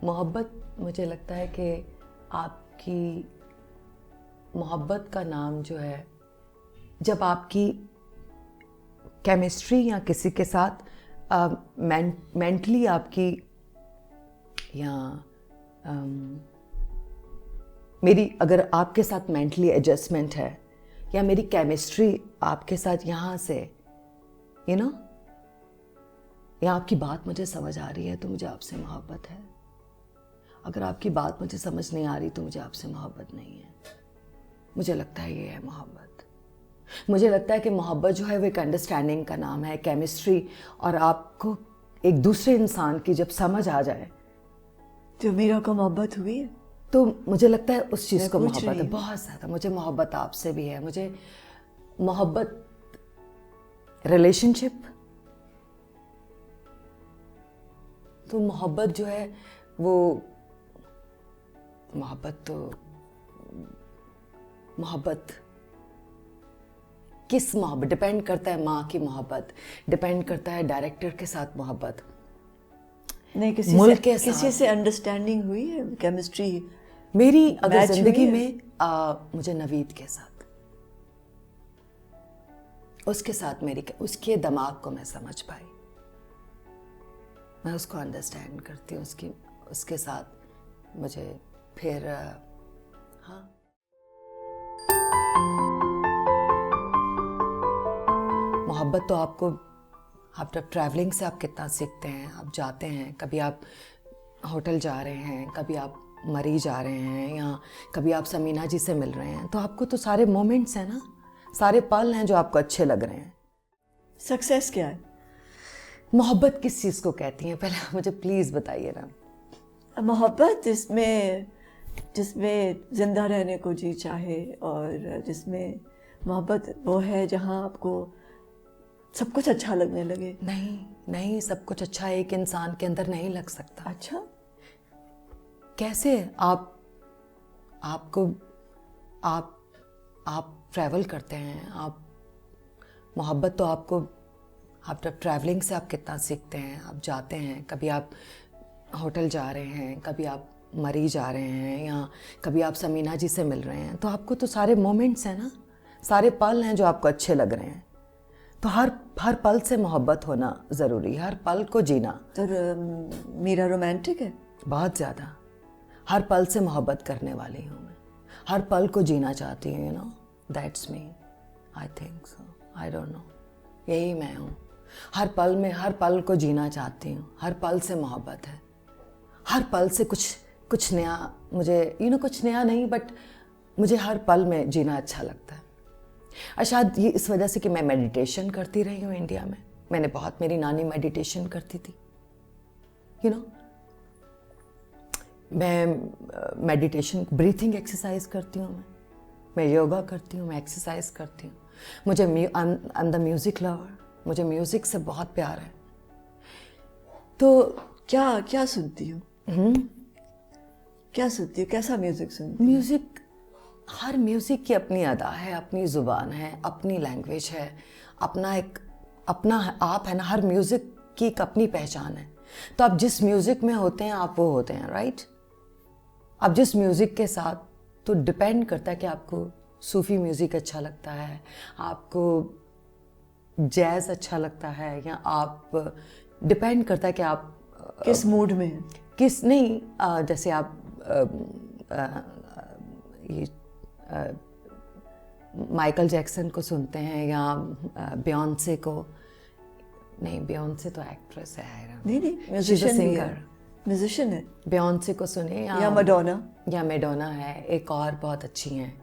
मोहब्बत मुझे लगता है कि आपकी मोहब्बत का नाम जो है, जब आपकी केमिस्ट्री या किसी के साथ मेंटली आपकी, या मेरी अगर आपके साथ मेंटली एडजस्टमेंट है, या मेरी केमिस्ट्री आपके साथ यहाँ से, यू नो, या आपकी बात मुझे समझ आ रही है तो मुझे आपसे मोहब्बत है। अगर आपकी बात मुझे समझ नहीं आ रही तो मुझे आपसे मोहब्बत नहीं है। मुझे लगता है ये है मोहब्बत। मुझे लगता है कि मोहब्बत जो है वो एक अंडरस्टैंडिंग का नाम है, केमिस्ट्री, और आपको एक दूसरे इंसान की जब समझ आ जाए। तो मीरा को मोहब्बत हुई है? तो मुझे लगता है उस चीज़ को मोहब्बत है, बहुत ज़्यादा। मुझे मोहब्बत आपसे भी है, मुझे मोहब्बत रिलेशनशिप, तो मोहब्बत जो है वो मोहब्बत किस मोहब्बत डिपेंड करता है। माँ की मोहब्बत डिपेंड करता है डायरेक्टर के साथ मोहब्बत, नहीं किसी से अंडरस्टैंडिंग हुई है, केमिस्ट्री मेरी अगर जिंदगी में मुझे नवीद के साथ, उसके साथ मेरी, उसके दिमाग को मैं समझ पाई, मैं उसको अंडरस्टैंड करती हूँ, उसके साथ मुझे फिर हाँ। मोहब्बत तो आपको, आप जब ट्रैवलिंग से आप कितना सीखते हैं। आप जाते हैं, कभी आप होटल जा रहे हैं, कभी आप मरी जा रहे हैं, या कभी आप समीना जी से मिल रहे हैं, तो आपको तो सारे मोमेंट्स हैं ना, सारे पल हैं जो आपको अच्छे लग रहे हैं। सक्सेस क्या है? मोहब्बत किस चीज़ को कहती हैं, पहले मुझे प्लीज़ बताइए ना। मोहब्बत जिसमें ज़िंदा रहने को जी चाहे, और जिसमें मोहब्बत वो है जहाँ आपको सब कुछ अच्छा लगने लगे। नहीं, सब कुछ अच्छा एक इंसान के अंदर नहीं लग सकता। अच्छा कैसे? आप ट्रैवल करते हैं, आप मोहब्बत तो आपको, आप जब ट्रैवलिंग से आप कितना सीखते हैं। आप जाते हैं, कभी आप होटल जा रहे हैं, कभी आप मरी जा रहे हैं, या कभी आप समीना जी से मिल रहे हैं, तो आपको तो सारे मोमेंट्स हैं ना, सारे पल हैं जो आपको अच्छे लग रहे हैं। तो हर पल से मोहब्बत होना ज़रूरी है, हर पल को जीना। तो मीरा रोमांटिक है? बहुत ज़्यादा। हर पल से मोहब्बत करने वाली हूँ मैं, हर पल को जीना चाहती हूँ, you know, that's me, I think so, I don't know, यही मैं हूँ। हर पल में हर पल को जीना चाहती हूँ, हर पल से मोहब्बत है, हर पल से कुछ नया मुझे, यू नो, कुछ नया नहीं, बट मुझे हर पल में जीना अच्छा लगता है। और शायद ये इस वजह से कि मैं मेडिटेशन करती रही हूँ इंडिया में। मैंने बहुत, मेरी नानी मेडिटेशन करती थी, यू नो, मैं मेडिटेशन, ब्रीथिंग एक्सरसाइज करती हूँ, मैं योगा करती हूँ, मैं एक्सरसाइज करती हूँ। मुझे I am the music lover, मुझे म्यूज़िक से बहुत प्यार है। तो क्या सुनती हो? क्या सुनती हो? कैसा म्यूज़िक सुनती हो? म्यूज़िक, हर म्यूज़िक की अपनी अदा है, अपनी ज़ुबान है, अपनी लैंग्वेज है, अपना आप है ना। हर म्यूज़िक की एक अपनी पहचान है। तो आप जिस म्यूज़िक में होते हैं आप वो होते हैं, राइट? अब जिस म्यूज़िक के साथ, तो डिपेंड करता है कि आपको सूफ़ी म्यूज़िक अच्छा लगता है, आपको जैज़ अच्छा लगता है, या आप, डिपेंड करता है कि आप किस मूड में है। किस, नहीं जैसे आप ये माइकल जैक्सन को सुनते हैं या बियॉन्से को, नहीं बियॉन्से तो एक्ट्रेस है, नहीं म्यूजिशियन भी है, म्यूजिशियन है। बियॉन्से को सुने या मैडोना, या मैडोना है, एक और बहुत अच्छी हैं।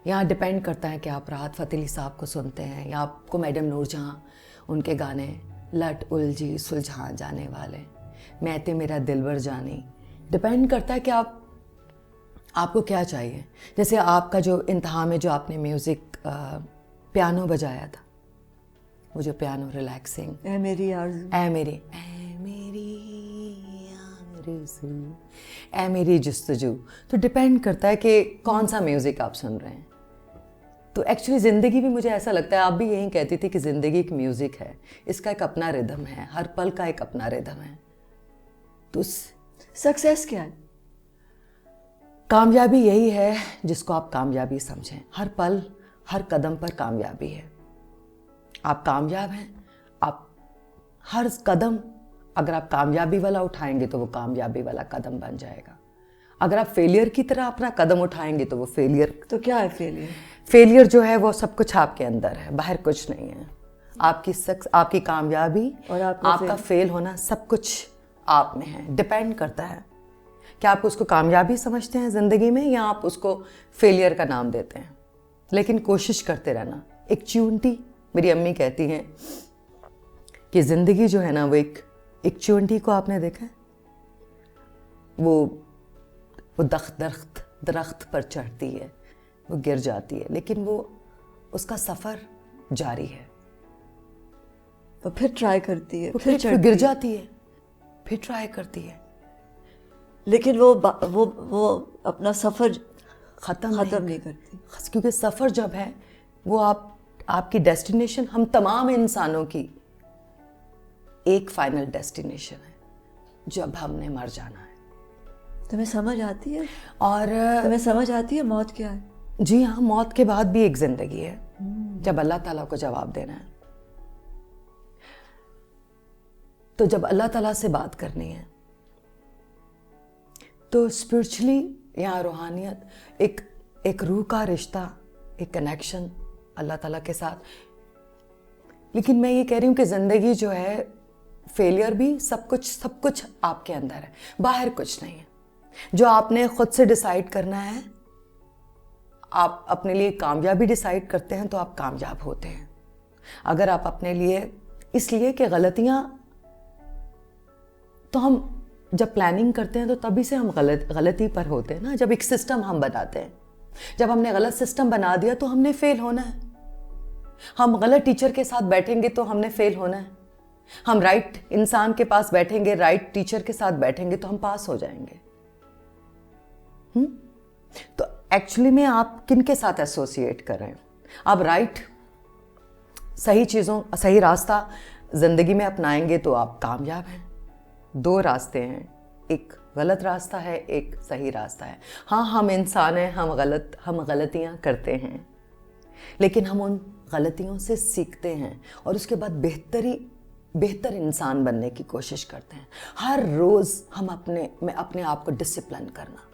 यहाँ डिपेंड करता है कि आप राहत फ़तेह अली साहब को सुनते हैं या आपको मैडम नूरजहाँ, उनके गाने लट उलझी सुलझा जाने वाले, मैं ते मेरा दिलबर जानी, डिपेंड करता है कि आपको क्या चाहिए। जैसे आपका जो इंतहा में जो आपने म्यूज़िक पियानो बजाया था, वो जो पियानो रिलैक्सिंग, ऐ मेरी आरज़ू, ऐ मेरी आरज़ू, ऐ मेरी जुस्तजू, तो डिपेंड करता है कि कौन सा म्यूज़िक आप सुन रहे हैं। तो एक्चुअली ज़िंदगी भी, मुझे ऐसा लगता है, आप भी यही कहती थी कि ज़िंदगी एक म्यूज़िक है, इसका एक अपना रिदम है, हर पल का एक अपना रिदम है। तो सक्सेस क्या है? कामयाबी यही है जिसको आप कामयाबी समझें। हर पल हर कदम पर कामयाबी है। आप कामयाब हैं, आप हर कदम, अगर आप कामयाबी वाला उठाएंगे तो वो कामयाबी वाला कदम बन जाएगा। अगर आप फेलियर की तरह अपना कदम उठाएंगे तो वो फेलियर। तो क्या है फेलियर? फेलियर जो है वो सब कुछ आपके अंदर है, बाहर कुछ नहीं है। आपकी कामयाबी और आपका फेल होना सब कुछ आप में है। डिपेंड करता है कि आप उसको कामयाबी समझते हैं ज़िंदगी में या आप उसको फेलियर का नाम देते हैं। लेकिन कोशिश करते रहना। एक च्यूंटी, मेरी अम्मी कहती हैं कि ज़िंदगी जो है ना वो एक च्यूंटी को आपने देखा है, वो दरख्त पर चढ़ती है, वो गिर जाती है, लेकिन वो उसका सफ़र जारी है। तो फिर ट्राई करती है, फिर गिर जाती है, फिर ट्राई करती है, लेकिन वो अपना सफ़र ख़त्म नहीं करती। क्योंकि सफ़र जब है वो आपकी डेस्टिनेशन, हम तमाम इंसानों की एक फाइनल डेस्टिनेशन है जब हमने मर जाना है। तुम्हें समझ आती है? और तुम्हें समझ आती है मौत क्या है? जी हाँ, मौत के बाद भी एक ज़िंदगी है जब अल्लाह ताला को जवाब देना है। तो जब अल्लाह ताला से बात करनी है तो स्पिरिचुअली या रूहानियत, एक रूह का रिश्ता, एक कनेक्शन अल्लाह ताला के साथ। लेकिन मैं ये कह रही हूँ कि ज़िंदगी जो है, फेलियर भी, सब कुछ आपके अंदर है, बाहर कुछ नहीं है। जो आपने खुद से डिसाइड करना है, आप अपने लिए कामयाबी डिसाइड करते हैं तो आप कामयाब होते हैं। अगर आप अपने लिए, इसलिए कि गलतियाँ, तो हम जब प्लानिंग करते हैं तो तभी से हम गलती पर होते हैं ना। जब एक सिस्टम हम बनाते हैं, जब हमने गलत सिस्टम बना दिया तो हमने फेल होना है। हम गलत टीचर के साथ बैठेंगे तो हमने फेल होना है। हम राइट इंसान के पास बैठेंगे, राइट टीचर के साथ बैठेंगे तो हम पास हो जाएंगे। तो एक्चुअली में आप किन के साथ एसोसिएट कर रहे हैं? आप राइट, सही चीज़ों, सही रास्ता ज़िंदगी में अपनाएंगे तो आप कामयाब हैं। दो रास्ते हैं, एक गलत रास्ता है, एक सही रास्ता है। हाँ, हम इंसान हैं, हम गलतियाँ करते हैं, लेकिन हम उन गलतियों से सीखते हैं और उसके बाद बेहतर इंसान बनने की कोशिश करते हैं। हर रोज़ हम अपने आप को डिसिप्लिन करना,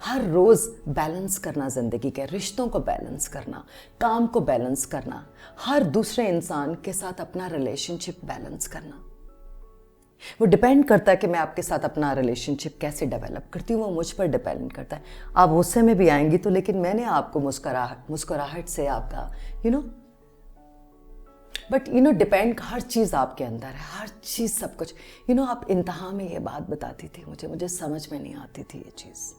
हर रोज़ बैलेंस करना, ज़िंदगी के रिश्तों को बैलेंस करना, काम को बैलेंस करना, हर दूसरे इंसान के साथ अपना रिलेशनशिप बैलेंस करना। वो डिपेंड करता है कि मैं आपके साथ अपना रिलेशनशिप कैसे डेवलप करती हूँ, वो मुझ पर डिपेंड करता है। आप गुस्से में भी आएंगी तो, लेकिन मैंने आपको मुस्कुराहट से आपका बट डिपेंड, हर चीज़ आपके अंदर है, हर चीज़, सब कुछ। आप इंतहा में ये बात बताती थी, मुझे समझ में नहीं आती थी ये चीज़,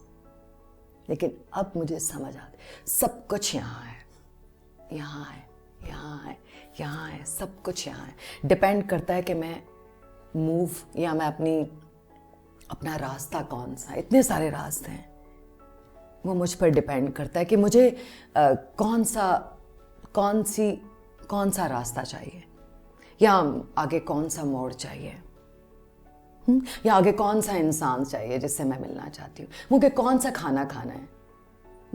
लेकिन अब मुझे समझ आती। सब कुछ यहाँ है, यहाँ है, यहाँ है, यहाँ है, सब कुछ यहाँ है। डिपेंड करता है कि मैं मूव, या मैं अपना रास्ता कौन सा, इतने सारे रास्ते हैं, वो मुझ पर डिपेंड करता है कि मुझे कौन सा रास्ता चाहिए या आगे कौन सा मोड़ चाहिए। या आगे कौन सा इंसान चाहिए जिससे मैं मिलना चाहती हूँ, मुझे कौन सा खाना खाना है,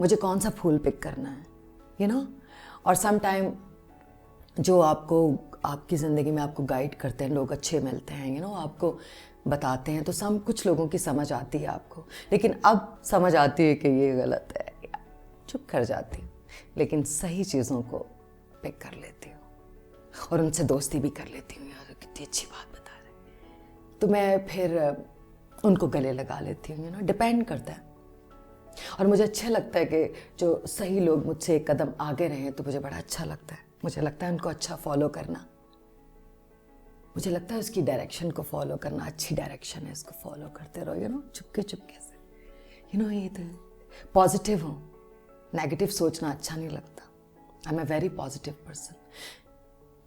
मुझे कौन सा फूल पिक करना है, यू नो। और सम टाइम जो आपको आपकी ज़िंदगी में आपको गाइड करते हैं लोग अच्छे मिलते हैं, यू नो, आपको बताते हैं, तो कुछ लोगों की समझ आती है आपको, लेकिन अब समझ आती है कि ये गलत है, चुप कर जाती हूँ, लेकिन सही चीज़ों को पिक कर लेती हूँ और उनसे दोस्ती भी कर लेती हूँ। यार कितनी अच्छी बात बता रहे, तो मैं फिर उनको गले लगा लेती हूँ, यू नो, डिपेंड करता है। और मुझे अच्छा लगता है कि जो सही लोग मुझसे एक कदम आगे रहें तो मुझे बड़ा अच्छा लगता है। मुझे लगता है उनको अच्छा फॉलो करना, मुझे लगता है उसकी डायरेक्शन को फॉलो करना, अच्छी डायरेक्शन है, इसको फॉलो करते रहो, यू नो, चुपके चुपके से, यू नो। ये तो पॉजिटिव हो, नेगेटिव सोचना अच्छा नहीं लगता। I am a very positive person.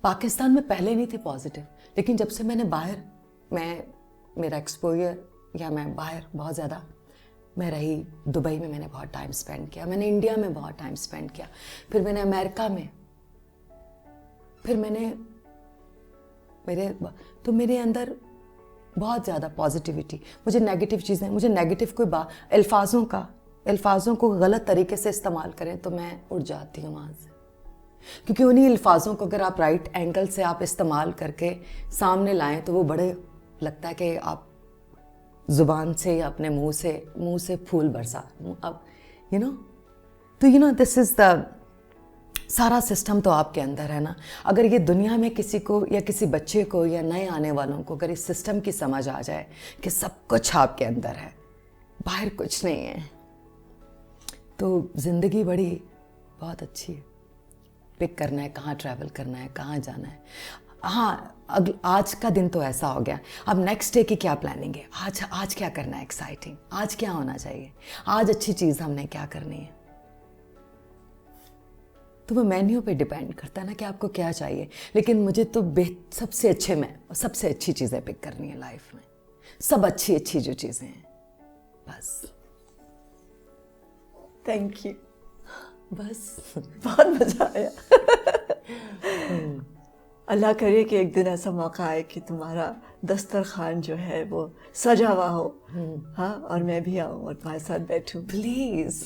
Pakistan में पहले नहीं थी पॉजिटिव, लेकिन जब से मैंने बाहर मेरा एक्सपोजर या मैं बाहर बहुत ज़्यादा मैं रही, दुबई में मैंने बहुत टाइम स्पेंड किया, मैंने इंडिया में बहुत टाइम स्पेंड किया, फिर मैंने अमेरिका में, फिर मैंने मेरे अंदर बहुत ज़्यादा पॉजिटिविटी। मुझे नेगेटिव चीज़ें, मुझे नेगेटिव कोई अल्फाजों को गलत तरीके से इस्तेमाल करें तो मैं उड़ जाती हूँ वहाँ से, क्योंकि उन्हीं अल्फाजों को अगर आप राइट एंगल से आप इस्तेमाल करके सामने लाएं तो वो बड़े लगता है कि आप ज़ुबान से या अपने मुंह से फूल बरसा अब, यू नो। तो you know this is the सारा सिस्टम तो आपके अंदर है ना। अगर ये दुनिया में किसी को या किसी बच्चे को या नए आने वालों को अगर इस सिस्टम की समझ आ जाए कि सब कुछ आपके अंदर है, बाहर कुछ नहीं है, तो ज़िंदगी बहुत अच्छी है। पिक करना है, कहाँ ट्रैवल करना है, कहाँ जाना है। हाँ, आज का दिन तो ऐसा हो गया, अब नेक्स्ट डे की क्या प्लानिंग है, आज क्या करना है एक्साइटिंग, आज क्या होना चाहिए, आज अच्छी चीज़ हमने क्या करनी है। तो वो मेन्यू पे डिपेंड करता है ना कि आपको क्या चाहिए, लेकिन मुझे तो सबसे अच्छी चीज़ें पिक करनी है लाइफ में, सब अच्छी जो चीज़ें हैं, बस। थैंक यू, बस बहुत मज़ा आया। अल्लाह करे कि एक दिन ऐसा मौका आए कि तुम्हारा दस्तरखान जो है वो सजा हुआ हो, हाँ, और मैं भी आऊँ और तुम्हारे साथ बैठूं, प्लीज़।